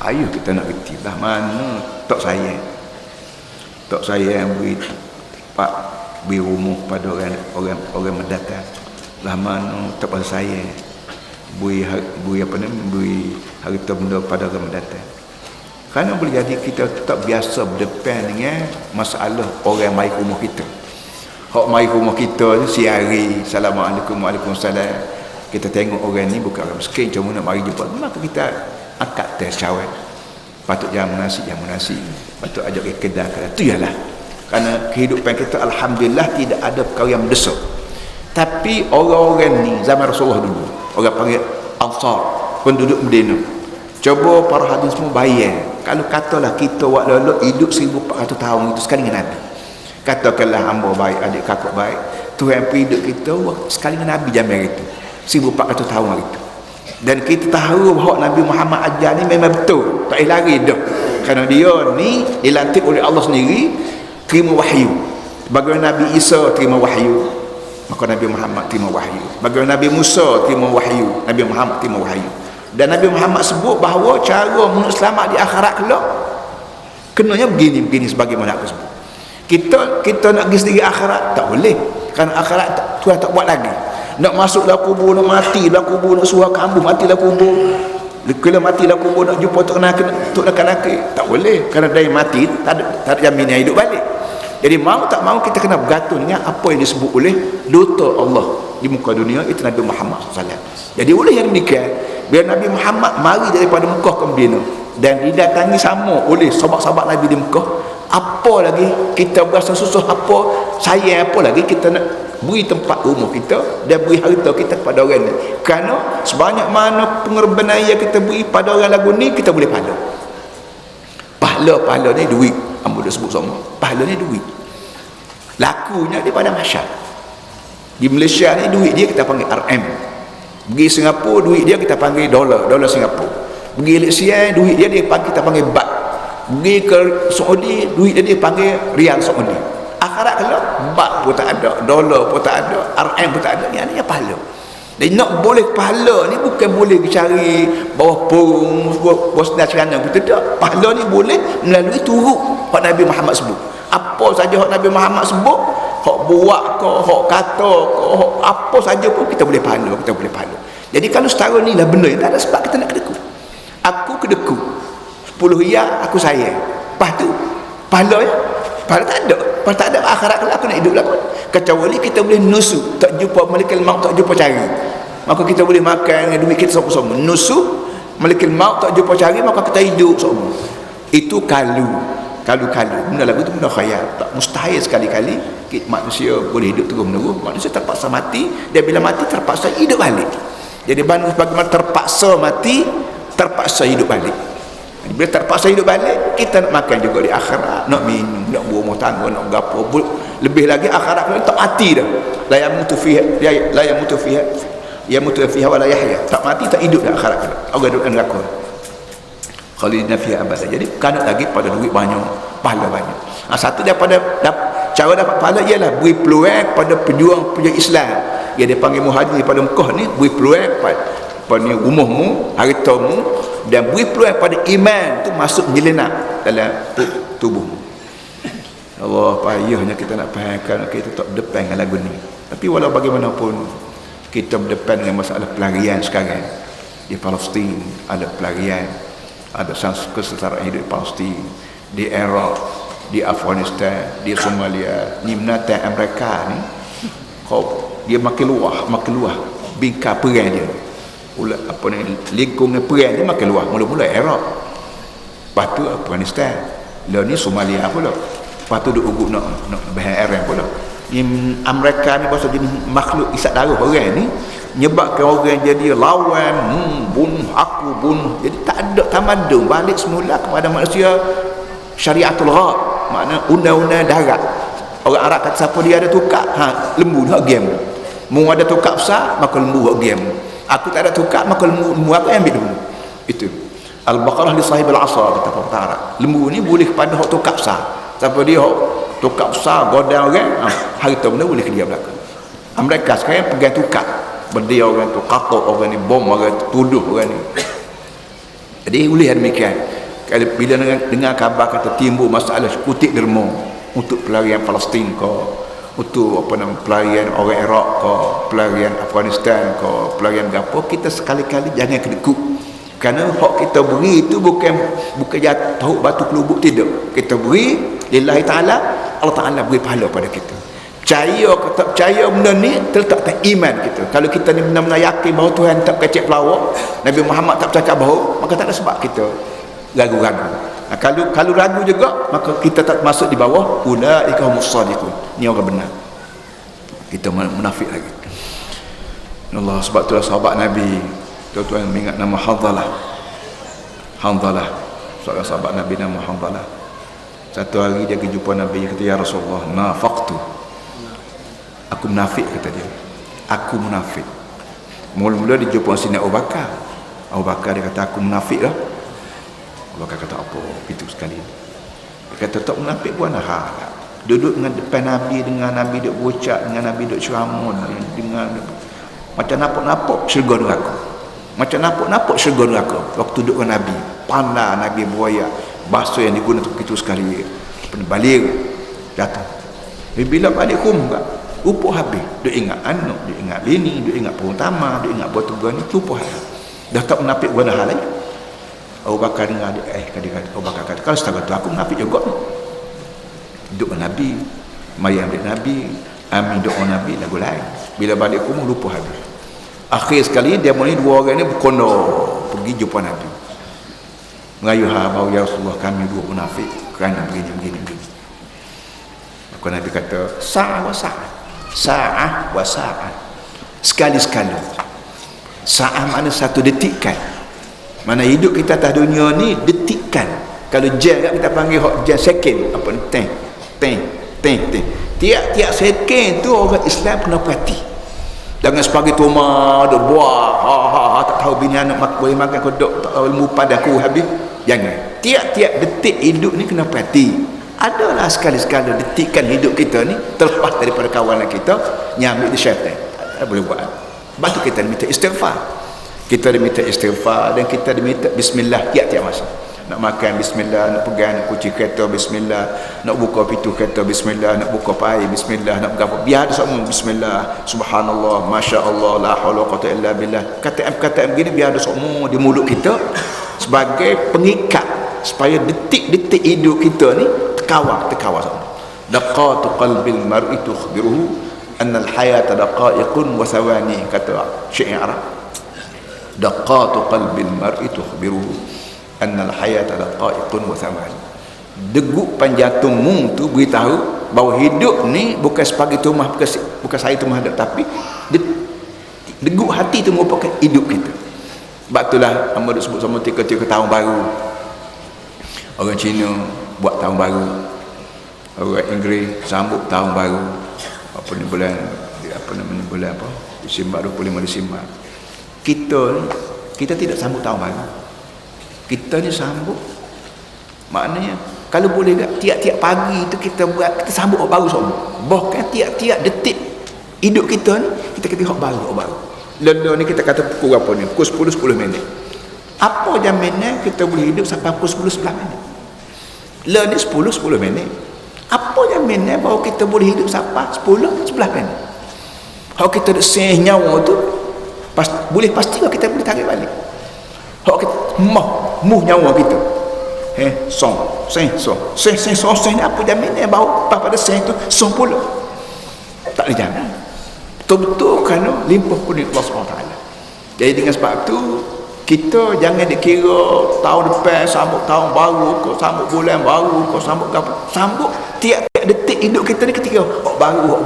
payah kita nak reti lah mana tak sayang beri tempat, beri rumah pada orang mendatang, lah mana tak pasal sayang beri harta benda pada orang mendatang. Kerana boleh jadi kita tetap biasa berdepan dengan masalah orang yang mai ke rumah kita. Hak mai ke rumah kita ni siari, Assalamualaikum, Waalaikumsalam. Kita tengok orang ni bukan orang miskin, cuma nak mari jumpa, maka kita angkat tes cawan. Patut jamu nasi, patut ajak ke kedai. Itu ialah kerana kehidupan kita alhamdulillah tidak ada perkara yang mendesak. Tapi orang-orang ni zaman Rasulullah dulu, orang panggil Ansar, penduduk Madinah, coba para hadirin semua bayar, kalau katalah kita buat lalu hidup 1400 tahun itu sekali dengan Nabi, katakanlah hamba baik, adik kakak baik, Tuhan hidup kita sekali dengan Nabi zaman itu 1400 tahun itu. Dan kita tahu bahawa Nabi Muhammad ajar ni memang betul, tak boleh lari dah, kerana dia ni dilantik oleh Allah sendiri terima wahyu. Bagaimana Nabi Isa terima wahyu, maka Nabi Muhammad terima wahyu. Bagaimana Nabi Musa terima wahyu, Nabi Muhammad terima wahyu. Dan Nabi Muhammad sebut bahawa cara menuju selamat di akhirat kelak kenanya begini sebagaimana aku sebut. Kita nak pergi sendiri akhirat tak boleh, kerana akhirat Tuhan tak buat lagi. Nak masuk dalam kubur, nak mati dalam kubur, nak suruh kamu mati dalam kubur, kalau mati dalam kubur nak jumpa tok nak tak boleh, kerana dari mati tak ada jaminan hidup balik. Jadi mau tak mau kita kena bergantung dengan apa yang disebut oleh duta Allah di muka dunia, itu Nabi Muhammad SAW. Jadi oleh yang demikian, bila Nabi Muhammad mari daripada Mekah ke Madinah dan didatangi sama oleh sahabat-sahabat Nabi di Mekah, apa lagi kita berasa susah, apa sayang, apa lagi kita nak beri tempat rumah kita dan beri harta kita kepada orang ni. Kerana sebanyak mana pengorbanan yang kita beri pada orang lagu ni, kita boleh pahala ni duit. Ambo dah sebut semua, pahala ni duit, lakunya daripada masyarakat. Di Malaysia ni duit dia kita panggil RM, pergi Singapura duit dia kita panggil dolar Singapura, pergi Malaysia duit dia kita panggil baht, pergi ke Saudi duit dia panggil rial Saudi. Akhirat kalau baht pun tak ada, dolar pun tak ada, RM pun tak ada, ni adanya pahala. Dan nak boleh pahala ni bukan boleh cari bawah pung, bawah senar celana, betul tak? Pahala ni boleh melalui turut hak Nabi Muhammad sebut. Apa saja hak Nabi Muhammad sebut, hak buat ke, hak kata ke, hak apa saja pun kita boleh pahala. Jadi kalau setara ni lah benda yang tak ada sebab kita nak kedeku. Aku kedeku 10 riyal aku sayang, lepas tu pahala ya, pahala tak ada akhirat kalau aku nak hidup lah pun. Kecuali kita boleh nusuk, tak jumpa malaikat maut, tak jumpa cari, maka kita boleh makan dengan duit kita sama-sama. Nusuk malaikat maut tak jumpa cari, maka kita hidup sama. Itu kalu benda lagu itu benda khayal, tak mustahil sekali-kali manusia boleh hidup terus-menerus. Manusia terpaksa mati, dan bila mati terpaksa hidup balik. Jadi bagaimana terpaksa mati, terpaksa hidup balik. Bila terpaksa hidup balik, kita nak makan juga di akhirat, nak minum, nak buat rumah tangga, nak gapo. Lebih lagi akhirat kita tak mati dah. La yamutu fiha wa la yahya. Tak mati, tak hidup dah akhirat kita. Orang duduk neraka. Khalidina fiha abada. Jadi bukan lagi pada duit banyak, pahala banyak. Satu daripada cara dapat pahala ialah beri peluang pada pejuang Islam. Dia dipanggil muhajir daripada Mekah ni, beri peluang pada rumahmu, hartamu, dan beri peluang pada iman tu masuk menyelinap dalam tubuh. Allah, payahnya kita nak fahamkan, kita tak berdepan dengan lagu ni. Tapi walau bagaimanapun kita berdepan dengan masalah pelarian sekarang di Palestin, ada pelarian, ada kesetaraan hidup di Palestin, di Iraq, di Afghanistan, di Somalia. Ni menatang Amerika ni, dia makin luah bingkai perang dia. Lingkungan perang dia makin luas. Mula-mula Iraq, lepas tu Afghanistan, lalu ni Somalia pula, lepas tu duk ugut nak bahan Iran pula. Amerika ni pasal jenis makhluk isap darah orang ni, nyebabkan orang jadi lawan, bunuh aku, bunuh. Jadi tak ada tamadun, balik semula kepada manusia syariatul ghab, makna undang-undang darat. Orang Arab kata siapa dia ada tukar, lembu hak game. Mu ada tukar besar, maka lembu hak game. Aku tak ada tukar, maka lembu aku ambil dulu. Itu Al-Baqarah li sahib al-'asa, kata orang Arab. Lembu ni boleh kepada hak tukar besar. Siapa dia hak tukar besar godang orang, hari tu benda boleh ke dia belakang. Mereka sekarang pegang tukar, berdia orang tu, katok orang ni, bom orang tu, tuduh orang ni. Jadi boleh demikian. Kalau bila dengar khabar kata timbul masalah kutik derma untuk pelarian Palestin ke, untuk pelarian orang Iraq ke, pelarian Afghanistan ke, pelarian gapo, kita sekali-kali jangan kedekut. Kerana hak kita beri itu bukan jatuh batu kelubuk, tidak. Kita beri lillahi ta'ala, Allah Ta'ala beri pahala pada kita. Percaya ke tak percaya benda ni terletak atas iman kita. Kalau kita ni benar-benar yakin bahawa Tuhan tak kecek pelawak, Nabi Muhammad tak bercakap bahawa, maka tak ada sebab kita ragu-ragu. Nah, kalau ragu juga, maka kita tak masuk di bawah ulaika humus shadiqun. Ni orang benar. Kita munafik lagi. Allah, sebab itulah sahabat Nabi, tuan-tuan mengingat nama Hanzalah, seorang sahabat Nabi nama Hanzalah. Satu hari dia pergi jumpa Nabi, dia kata, ya Rasulullah, nafaqtu, aku munafik, kata dia. Aku munafik. Mula-mula dia jumpa Sayyidina Abu Bakar. Abu Bakar dia kata, aku munafik lah. Abu Bakar kata, apa? Itu sekali. Dia kata, tak munafik pun dah. Duduk dengan depan Nabi, dengan Nabi duk bocak, dengan Nabi duk ceramah, dengan macam nampak-nampak syurga neraka. Macam nampak-nampak syurga neraka. Waktu duduk dengan Nabi, pandai Nabi buaya, bahasa yang digunakan untuk itu sekali. Balik datang. Bila balik rumah, lupa habis. Duk ingat anak, duk ingat bini, duk ingat perutama, duk ingat buat tugas ni, lupa habis. Dah tak menafik guna hal lain. Abu Bakar dengar dia, Abu Bakar kata, kalau setakat tu aku menafik juga. Duduk dengan Nabi, mari ambil Nabi, amin doa Nabi, lagu lain. Bila balik rumah, lupa habis. Akhir sekali, dia mulai dua orang ni berkono pergi jumpa Nabi. Mengayuh bahawa ya Rasulullah, kami dua munafik kerana begini. Maka Nabi kata, sa'ah wa sa'ah. Sekali-sekala. Sa'ah makna satu detikkan. Mana hidup kita atas dunia ni detikkan. Kalau jam kita panggil jam second, apa ni, teng. Tiap-tiap second tu orang Islam kena perhati. Jangan sebagai toma duk buah, tak tahu bini anak boleh makan kodok, tak tahu ilmu padan ku habis. Jangan. Tiap-tiap detik hidup ni kena perhati. Adalah sekali-sekala detikkan hidup kita ni terlepas daripada kawanan kita yang ambil di syaitan. Tak boleh buat. Sebab tu kita minta istighfar. Kita diminta istighfar dan kita diminta bismillah tiap-tiap masa. Nak makan bismillah, nak pegang kunci kereta bismillah, nak buka pintu kereta bismillah, nak buka pai bismillah, nak berapa biar ada semua bismillah, subhanallah, masya-Allah, la haula wala quwwata illa billah. Kata-kata begini biar ada semua di mulut kita sebagai pengikat supaya detik-detik hidup kita ni terkawal semua. Daqatu qalbil mar'i tukhbiruhu anna al-hayata daqa'iqun wa thawani, kata syair Arab. Daqatu qalbil mar'i tukhbiruhu annal hayata daqa'iqun wa thawani. Degup panjatungmu tu beritahu bahawa hidup ni bukan sebagai tumah, bukan saya tumah dak, tapi degup hati tu merupakan hidup kita. Sebab itulah hamba sebut sama tiga-tiga tahun baru. Orang Cina buat tahun baru, orang Inggeris sambut tahun baru. Apa ni bulan Disember, 25 Disember. Kita tidak sambut tahun baru. Kita ni sambut, maknanya kalau boleh tak tiap-tiap pagi tu kita sambut orang baru semua. Bahkan tiap-tiap detik hidup kita ni kita kata orang baru. Lalu ni kita kata pukul berapa ni? Pukul 10 minit. Apa jaminnya kita boleh hidup sampai pukul 10-11 minit? Le ni 10 minit. Apa jaminnya bahawa kita boleh hidup sampai 10-11 minit? Kalau kita seh nyawa tu boleh pasti kita boleh tarik balik. Kalau kita muh nyawa kita. Seng ni apa jaminnya bahawa pada seng tu 10? Tak boleh jamin. Betul-betul kerana limpah kuning Allah SWT. Jadi dengan sebab tu kita jangan dikira tahun depan sambut tahun baru ke, sambut bulan baru ke, sambut apa, sambut tiap-tiap detik hidup kita ni ketika hak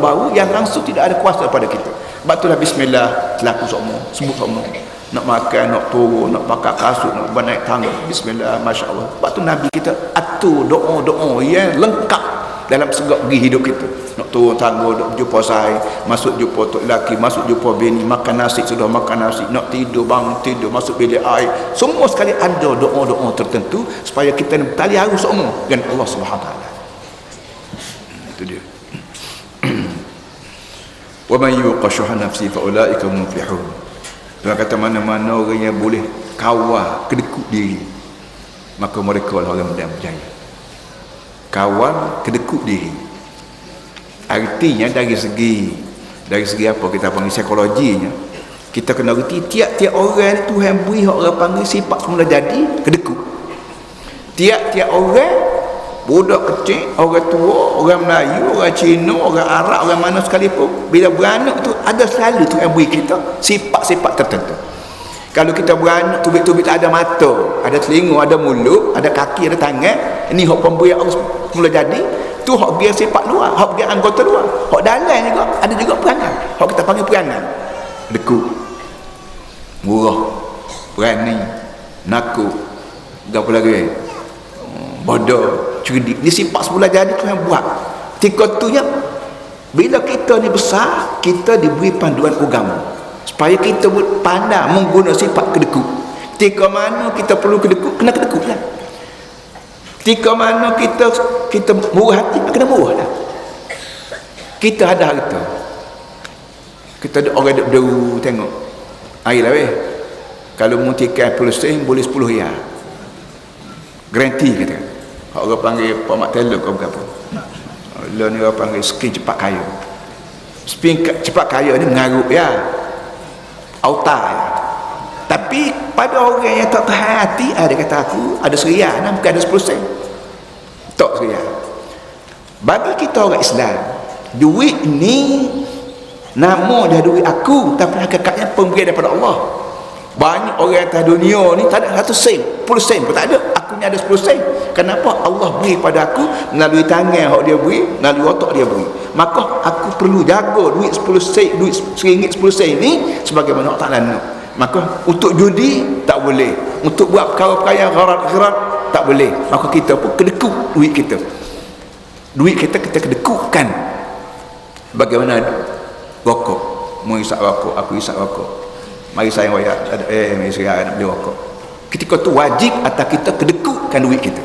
baru yang langsung tidak ada kuasa pada kita. Sebab itulah bismillah selaku semua, sebut semua. Nak makan, nak turun, nak pakai kasut, nak naik tangga, bismillah, masya-Allah. Sebab tu Nabi kita atur doa-doa yang lengkap dalam segala pergi hidup kita. Nak turun tangga, nak jumpa saya, masuk jumpa tok lelaki, masuk jumpa bini, makan nasi sudah makan nasi, nak tidur bangun tidur, masuk bilik air, semua sekali ada doa-doa tertentu supaya kita bertali arus semua dengan Allah Subhanahu taala. Itu dia. Wa man yuqashuha nafsi fa ulaika hum muflihun. Dia kata mana-mana orang yang boleh kawal kedekut diri, maka mereka lah orang yang berjaya. Kawal kedekut diri, artinya dari segi apa kita panggil psikologinya, kita kena reti tiap-tiap orang Tuhan beri orang panggil sifat semula jadi kedekut. Tiap-tiap orang, budak kecil, orang tua, orang Melayu, orang Cina, orang Arab, orang mana sekalipun, bila beranak tu ada selalu Tuhan beri kita sifat-sifat tertentu. Kalau kita beranak tubik-tubik tak ada mata, ada telinga, ada mulut, ada kaki, ada tangan, ini hak pemberi Allah mula jadi, tu hak dia sifat luar, hak dia anggota luar. Hak dalam juga ada juga peranan. Hak kita panggil peranan. Dekut, murah, berani, nakut, apa lagi? Bodoh, cerdik. Ni sifat semula jadi Tuhan buat. Ketika tu ya, bila kita ni besar, kita diberi panduan agama supaya kita pandai menggunakan sifat kedekut. Ketika mana kita perlu kedekut, kena kedekut lah. Ketika mana kita murah hati, kena murah lah. Kita ada harta, kita ada orang duduk tengok air lah weh, kalau mutikan 10 sen boleh 10 riyal garanti kata. Orang panggil Pak Mak Telok ke apa, lo ni orang panggil skin cepat kaya. Skin cepat kaya ni mengarut ya, autar ya. Tapi pada orang yang tak tahan hati, dia kata aku ada serial, bukan ada 10 sen, tak serial. Bagi kita orang Islam, duit ni nama dia duit aku, tapi hakikatnya pemberian daripada Allah. Banyak orang atas dunia ni tak ada 100 sen, 10 sen pun tak ada. Aku ni ada 10 sen. Kenapa? Allah beri pada aku melalui tangan yang dia beri, melalui otak dia beri. Maka aku perlu jaga duit 10 sen, duit RM1 10 sen ni sebagaimana Allah Ta'ala nak. Maka untuk judi tak boleh, untuk buat perkara-perkara yang gharat tak boleh. Maka kita pun kedekut duit kita. Duit kita kedekutkan. Bagaimana rokok, mau isap rokok, aku isap rokok, mari saya mari saya nak beli rokok. Ketika tu wajib atas kita kedekutkan duit kita.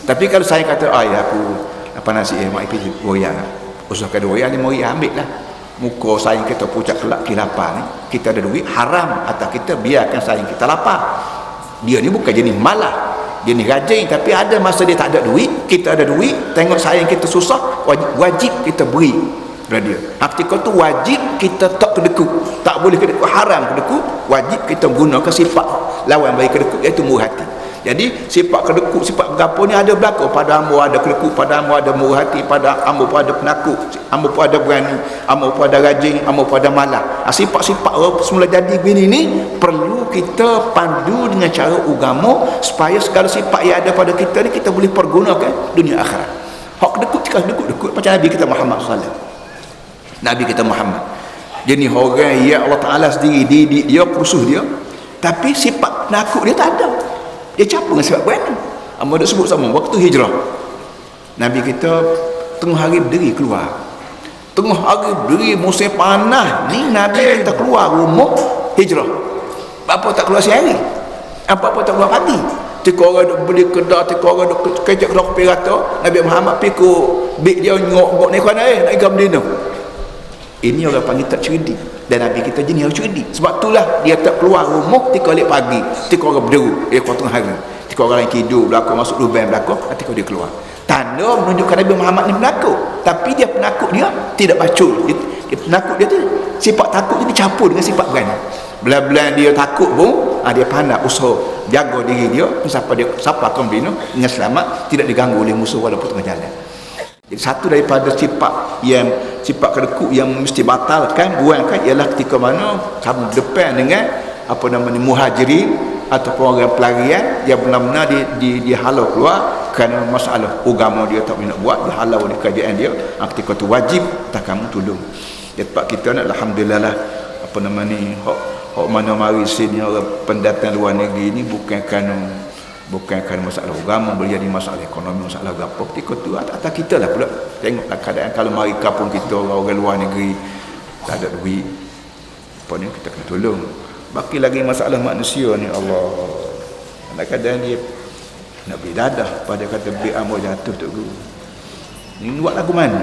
Tapi kalau saya kata aku apa nasi mai pergi goyang, usahakan goyang ni mau ambil lah. Muka saing kita pucat kelak lapar ni, kita ada duit, haram atas kita biarkan saing kita lapar. Dia ni bukan jenis malah, dia ni rajin, tapi ada masa dia tak ada duit, kita ada duit, tengok saing kita susah, wajib kita beri pada dia. Ketika tu wajib kita tak kedekut, tak boleh kedekut, haram kedekut, wajib kita gunakan sifat lawan bagi kedekut, iaitu murah hati. Jadi sifat kedekut, sifat berapa ni ada berlaku. Pada hamba ada kedekut, pada hamba ada murah hati, pada hamba pun ada penakut, hamba pun ada berani, hamba pun ada rajin, hamba pun ada malah. Sifat-sifat semula jadi begini ni perlu kita pandu dengan cara agama supaya segala sifat yang ada pada kita ni kita boleh pergunakan dunia akhirat. Hak kedekut macam Nabi kita Muhammad SAW. Nabi kita Muhammad jenis orang yang Allah Ta'ala sendiri didik dia, kursus dia, tapi sifat penakut dia tak ada. Dia campur dengan sifat berani. Amba dah sebut sama waktu hijrah, Nabi kita tengah hari berdiri keluar, tengah hari berdiri musim panas ni, Nabi kita keluar rumah hijrah. Apa tak keluar siang hari, apa tak keluar pagi. Tika orang duk beli kedai, tika orang duk kejak kedai kopi rata, Nabi Muhammad pergi ke beg dia ngok-ngok ni kan nak ikam Medina. Ini orang panggil tak cerdik. Dan Nabi kita jenis yang cerdik. Sebab itulah dia tak keluar rumah ketika balik pagi, ketika orang berderu, dia kuat tengah hari, ketika orang yang tidur belakang, masuk lubang belakang, ketika dia keluar. Tanda menunjukkan Nabi Muhammad ni penakut. Tapi dia penakut dia tidak bacul. Dia penakut dia tu, sifat takut dia dicampur dengan sifat berani. Belah-belah dia takut pun, dia pandai usaha jaga diri dia siapa akan bina dengan selamat, tidak diganggu oleh musuh walaupun tengah jalan. Jadi satu daripada sifat kedekut yang mesti batalkan, buangkan, ialah ketika mana kamu depan dengan muhajirin ataupun orang pelarian yang benar-benar dihalau keluar kerana masalah agama dia tak boleh nak buat, dihalau oleh kerajaan dia. Ketika tu wajib tak kamu tolong. Ya, tempat kita nak alhamdulillah lah, hok mana mari sini orang pendatang luar negeri ni bukan kerana masalah agama, boleh jadi masalah ekonomi, masalah apa. Ketika tu atas kita lah pula tengoklah keadaan kalau mari kampung kita orang luar negeri tak ada duit, apa ni kita kena tolong. Baki lagi masalah manusia ni, Allah, kadang-kadang dia nak beli dadah pada kata beg amor jatuh tu guru. Ni buat lagu mana?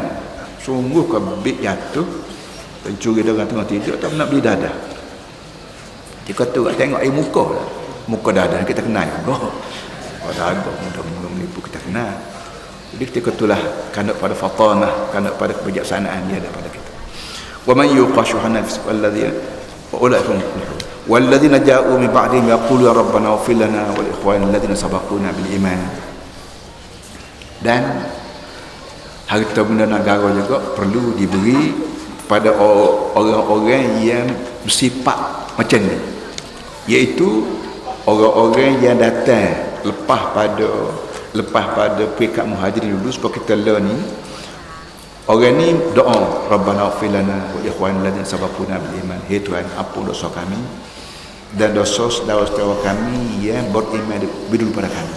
Sungguh kau beg jatuh, pencuri dengan tengah tidur tak nak beli dadah. Dia kata tengok air muka lah. Muka dadah kita kenal juga. Kalau dadah mudah-mudah menipu kita kenal. Jadi ketika itulah kena pada fatanah, kena pada kebijaksanaan dia daripada kita. Wa man yuqashuha nafs walladhi wa ulaikum walladzina ja'u min ba'dihim yaqulu ya rabbana ighfir lana wal ikhwana alladzina sabaquna bil iman. Dan harta benda negara juga perlu diberi pada orang-orang yang bersifat macam ni, iaitu orang-orang yang datang lepas pada peringkat muhajirin dulu. Sebab kita learn ni orang ni doa rabbana ighfir lana wa ikhwana alladzina sabaquna bil iman, hai Tuhan ampun dosa kami dan dosa saudara-saudara kami yang beriman dulu pada kami.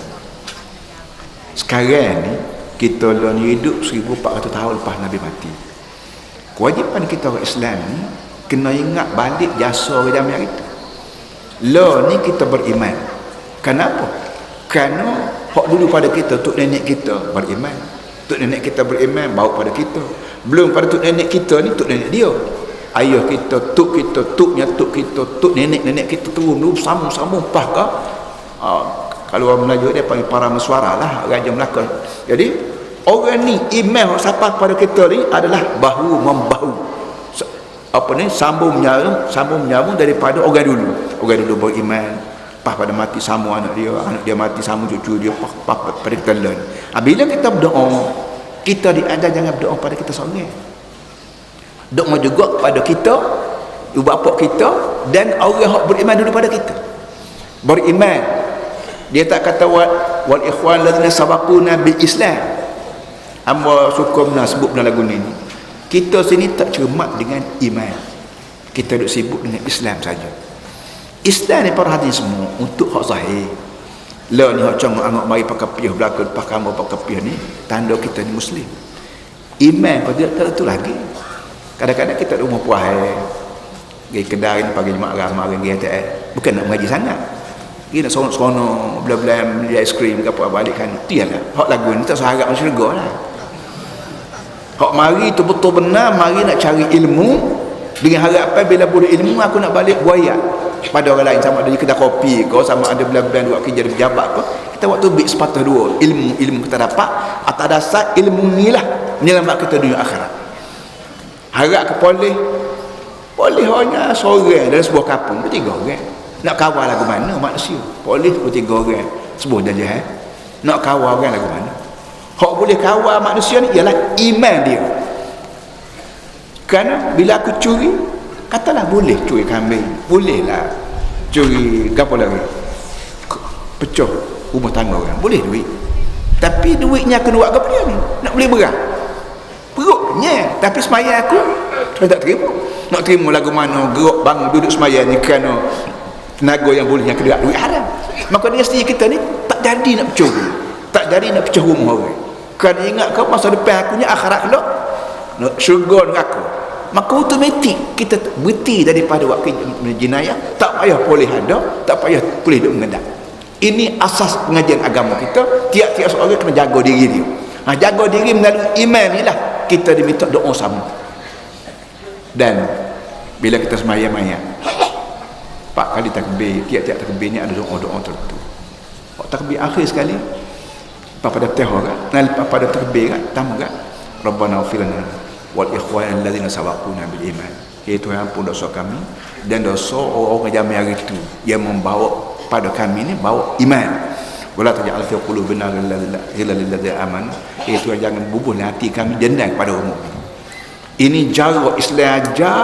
Sekarang ni kita learn hidup 1400 tahun lepas Nabi mati. Kewajipan kita orang Islam ni kena ingat balik jasa orang zaman itu. Lah ni kita beriman. Kenapa? Kerana hak dulu pada kita, tok nenek kita beriman. Tok nenek kita beriman bawa pada kita. Belum pada tok nenek kita ni, tok nenek dia. Ayah kita, tok kita, tuknya tok kita, tok nenek kita turun dulu sambung-sambung pahkah. Kalau orang Melayu dia panggil para mesuara lah, Raja Melaka. Jadi orang ni iman siapa pada kita ni adalah bahu membahu. Sambung menyambung daripada orang dulu. Orang dulu beriman, pas pada mati sambung anak dia mati sambung cucu dia, pada kita learn. Bila kita berdoa, kita diajar jangan berdoa pada kita seorang. Doa juga pada kita, ibu bapa kita dan orang yang beriman dulu pada kita. Beriman. Dia tak kata wal ikhwan ladzina sabaquna bil Islam. Hamba suka benar sebut benar lagu ni. Kita sini tak cermat dengan iman. Kita duk sibuk dengan Islam saja. Islam ni para hadirin semua untuk hak zahir. Lah ni hak cang anggap mari pakai piah belakang lepas kamu pakai piah ni tanda kita ni muslim. Iman pada tak tu lagi. Kadang-kadang kita duk rumah puas pergi kedai ni pagi jemaah ramai pergi ATM. Bukan nak mengaji sangat. Pergi nak seronok-seronok belah-belah beli aiskrim ke apa balik kan. Tialah. Hak lagu ni tak seharap masuk syurga lah. Hak mari tu betul benar mari nak cari ilmu dengan harapan bila boleh ilmu aku nak balik buaya pada orang lain, sama ada di kedai kopi ke, sama ada belah-belah buat kerja di pejabat ke, kita waktu bik sepatah dua ilmu kita dapat atas dasar ilmu ni lah menyelamat kita dunia akhirat. Harap ke boleh hanya seorang dalam sebuah kampung bertiga orang nak kawal lagu mana manusia, boleh bertiga orang sebuah jajah nak kawal orang lagu mana. Hak boleh kawal manusia ni ialah iman dia. Kerana bila aku curi, katalah boleh curi kambing, bolehlah curi apa lagi, pecah rumah tangga orang, boleh duit. Tapi duitnya kena buat apa dia ni? Nak beli beras perutnya. Tapi semaya aku tak terima. Nak terima lagu mana gerak bangun duduk semaya ni kerana tenaga yang bolehnya kena duit haram. Maka dia sendiri kita ni tak jadi nak curi, tak jadi nak pecah rumah orang. Kerana ingat kau masa depan akunya akhirat kelak nak syurga dengan aku. Maka automatik kita berhenti daripada waktu jenayah, tak payah boleh ada, tak payah boleh duk mengendap. Ini asas pengajian agama kita. Tiap-tiap seorang kena jaga diri dia. Jaga diri melalui iman ni lah kita diminta doa sama. Dan Bila kita sembahyang 4 kali takbir, tiap-tiap takbir ni ada doa-doa tertentu. Takbir akhir sekali pada tahun kan, pada takbir kan, tamu kan, Rabbana ighfir lana wal ikhwan alladzina sabaquna bil iman. Tuhan ampun dosa kami dan dosa orang-orang jamin hari itu yang membawa pada kami ni bawa iman. Wala taj'al fi qulubina ghillan lil ladzina amanu. Tuhan jangan bubuhlah hati kami dendam kepada orang mukmin. Ini cara Islam ajar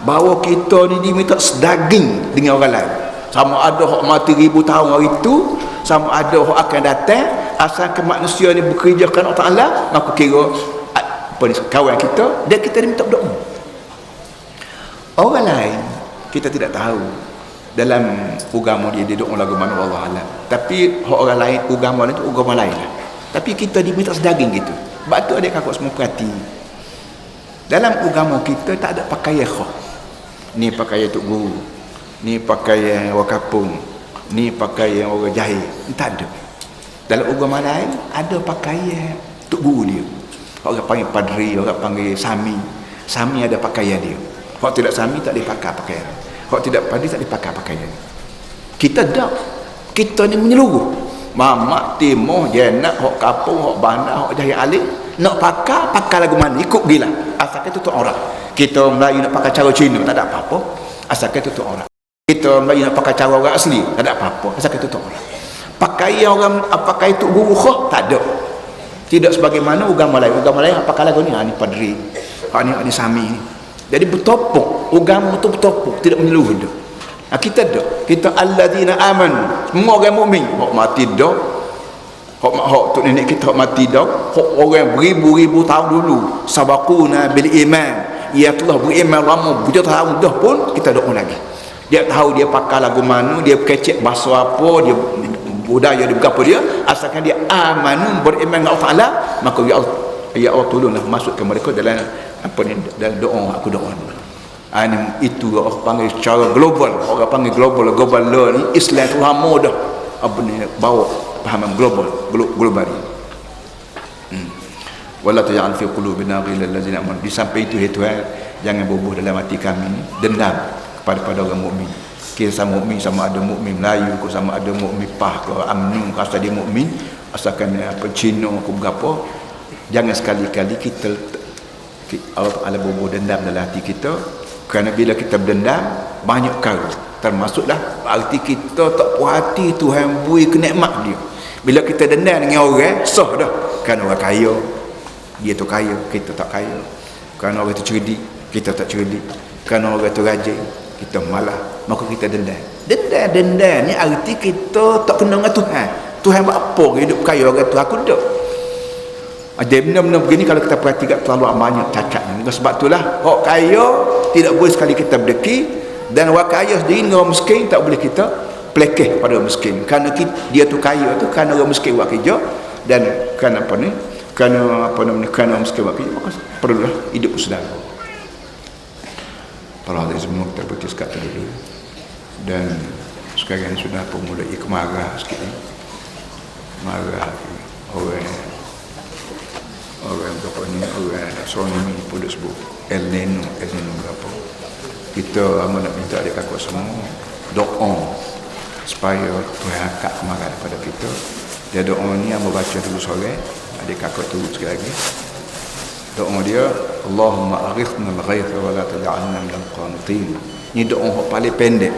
bahawa kita ni diminta sedaging dengan orang lain. Sama ada hak mati 1000 tahun hari itu, sama ada hak akan datang, asalkan manusia ni bekerja kerana Allah Ta'ala, maka kira apa ni, kawan kita, dan kita diminta berdoa. Orang lain kita tidak tahu dalam agama dia doa lagu mana Allah Alam. Tapi orang lain agama itu agama lain lah. Tapi kita diminta sedaging gitu. Sebab tu ada kakak semua perhati. Dalam agama kita tak ada pakaian khas. Ni pakaian tok guru, ni pakaian orang kampung, ni pakaian orang jahil. Tak ada. Dalam agama lain ada pakaian tok guru dia. Orang panggil padri, orang panggil sami. Sami ada pakaian dia. Kalau tidak sami tak boleh pakai pakaian. Kalau tidak padri tak boleh pakai pakaian. Kita tak. Kita ni menyeluruh. Mamak, timur, jenak, hok kampung, hok bandar, hok jahil alim. Nak pakai lagu mana? Ikut gila. Asalkan tutup orang. Kita Melayu nak pakai cara Cina, tak ada apa-apa. Asalkan tutup orang. Kita Melayu nak pakai cara orang asli, tak ada apa-apa. Asalkan tutup orang. Pakai orang, pakai tuk guru khah, tak ada. Tidak sebagaimana agama lain. Agama lain pakai lagu ni, ni padri, ni sami ni. Jadi bertopuk. Agama tu bertopuk, tidak menyeluruh dah. Kita dah. Kita alladzina amanu. Semua orang mukmin. Hak mati dah. Hak tu nenek kita hak mati dah. Hak orang beribu-ribu tahun dulu sabaquna bil iman. Ia telah beriman lama berjuta tahun dah pun kita doa lagi. Dia tahu dia pakai lagu mana, dia kecek bahasa apa, dia budaya dia berapa dia, asalkan dia amanu beriman dengan Allah Taala, maka ya Allah tolonglah masukkan mereka dalam apa ni, dalam doa aku doa. Itu orang panggil secara global, orang panggil global law ni Islam tu lama dah apa ni bawa pahaman global ni. Wala taj'al fi qulubina ghillan lil ladzina amanu. Di samping itu Tuhan, jangan bubuh dalam hati kami ni dendam kepada orang mukmin. Kita sama mukmin, sama ada mukmin Melayu ke, sama ada mukmin Pah ke, UMNO ke, asal dia mukmin, asalkan apa Cina ke berapa, jangan sekali-kali kita Allah Ta'ala bubuh dendam dalam hati kita. Kerana bila kita berdendam banyak perkara, termasuklah arti kita tak puas hati Tuhan beri kenikmat dia. Bila kita dendam dengan orang sah dah, kan orang kaya dia tu kaya, kita tak kaya. Kerana orang tu cerdik, kita tak cerdik. Kerana orang tu rajin, kita malah, maka kita dendam. Dendam ni arti kita tak kena dengan Tuhan. Tuhan buat apa hidup kaya orang tu, aku tak. Ada benda-benda begini kalau kita perhatikan terlalu banyak cacatnya. Sebab itulah orang kaya tidak boleh sekali kita berdeki, dan orang kaya sendiri dengan orang miskin tak boleh kita pelekeh pada orang miskin. Kerana dia tu kaya tu kerana orang miskin buat kerja, dan kerana apa ni, kerana apa namanya, kerana orang miskin buat kerja, maka perlulah hidup saudara. Para hadirin semua, kita berhenti sekat dulu. Dan sekarang sudah pun mulai kemarah sikit ni. Marah orang berapa ni, orang astronomi pun dah sebut El Nino berapa. Kita amat nak minta adik kakak semua doa supaya Tuhan angkat kemarah daripada kita. Dia doa ni yang baca dulu sore, adik kakak tu sekali lagi. Doa dia, Allahumma aghithna al-ghaitha wa la taj'alna minal qanitin. Ni doa yang paling pendek.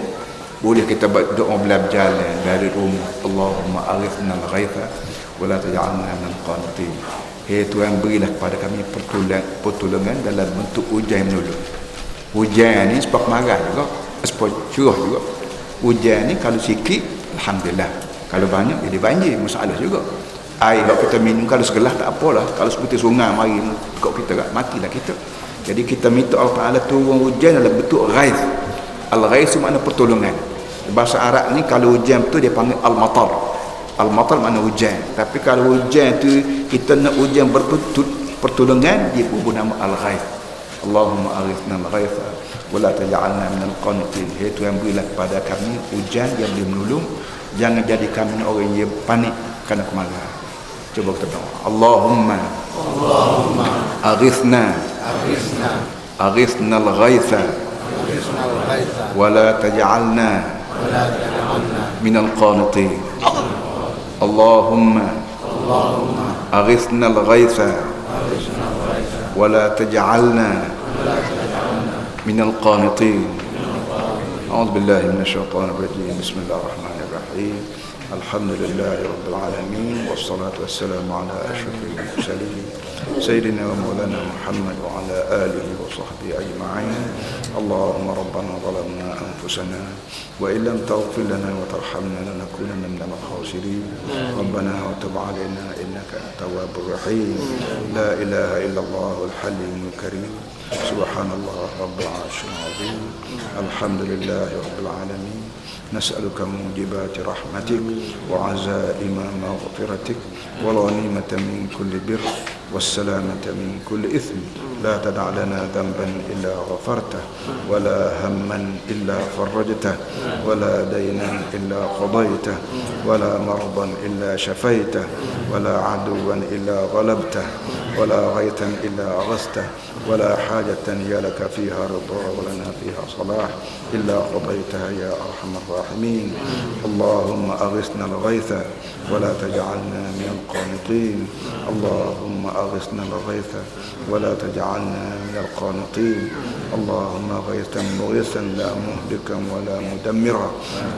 Boleh kita buat doa bila berjalan dari rumah. Allahumma aghithna al-ghaitha wa la taj'alna minal qanitin. Hei Tuhan, berilah kepada kami pertolongan dalam bentuk hujan yang menolong. Hujan ni sebab marah juga, sebab curah juga. Hujan ni kalau sikit, alhamdulillah. Kalau banyak jadi banjir, masalah juga. Air kalau kita minum kalau segelas tak apalah. Kalau seperti sungai mari kau kita matilah kita. Jadi kita minta Allah Taala turun hujan dalam bentuk ghaith. Al-ghaith makna pertolongan. Bahasa Arab ni kalau hujan tu dia panggil al-matar. Al-matar makna hujan. Tapi kalau hujan tu kita nak hujan pertolongan, dia pun nama al-ghaith. Allahumma aghithna al-ghaitha wa la taj'alna minal qanitin. Hei Tuhan, berilah kepada kami hujan yang boleh menolong. Jangan jadi kami orang yang panik kerana kemarahan. Coba kita doa. Allahumma aghithna al-ghaitha ولا تجعلنا من القانطين اللهم أغثنا الغيث ولا تجعلنا من القانطين أعوذ بالله من الشيطان الرجيم بسم الله الرحمن الرحيم الحمد لله رب العالمين والصلاة والسلام على أشرف المرسلين سيدنا ومولانا محمد وعلى آله وصحبه أجمعين اللهم ربنا ظلمنا أنفسنا وإن لم تغفر لنا وترحمنا لنكونن من الخاسرين ربنا وتب علينا إنك أنت التواب الرحيم لا إله إلا الله الحليم الكريم سبحان الله رب العرش العظيم الحمد لله رب العالمين نسألك موجبات رحمتك وعزائم مغفرتك والغنيمة من كل بر والسلامة من كل إثم لا تدع لنا ذنبا إلا غفرته ولا هما إلا فرجته ولا دينا إلا قضيته ولا مرضا إلا شفيته ولا عدوا إلا غلبته ولا غيثا إلا أغثته ولا حاجة هي لك فيها رضا ولنا فيها صلاح إلا قضيتها يا أرحم الراحمين اللهم أغثنا الغيث ولا تجعلنا من القانطين اللهم أغثنا الغيث ولا تجعلنا من القانطين اللهم غيثا مغيثا لا مهلكا ولا مدمرا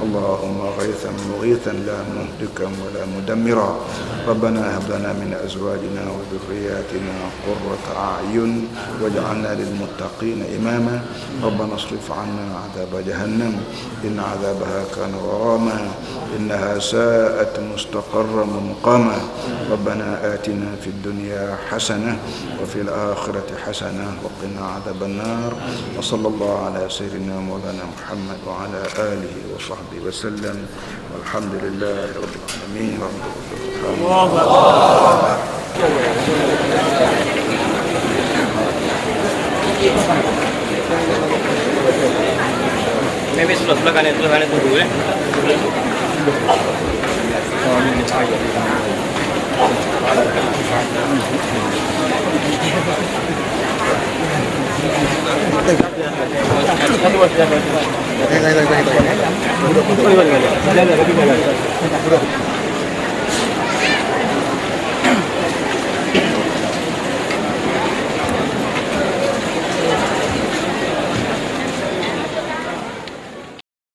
اللهم غيثا مغيثا لا مهلكا ولا مدمرا ربنا هب لنا من أزواجنا وذرياتنا قرة أعين واجعلنا للمتقين إماما ربنا اصرف عنا عذاب جهنم إن عذابها كان غراما إنها ساءت مستقرا ومقاما ربنا آتنا في الدنيا حسنة وفي الآخرة حسنة وقنا عذاب النار وصلى الله على سيدنا مولانا محمد وعلى آله وصحبه وسلم والحمد لله رب العالمين الله أكبر Maybe sebelah kanan itu dulu ya. Oh, ini cair. Baik.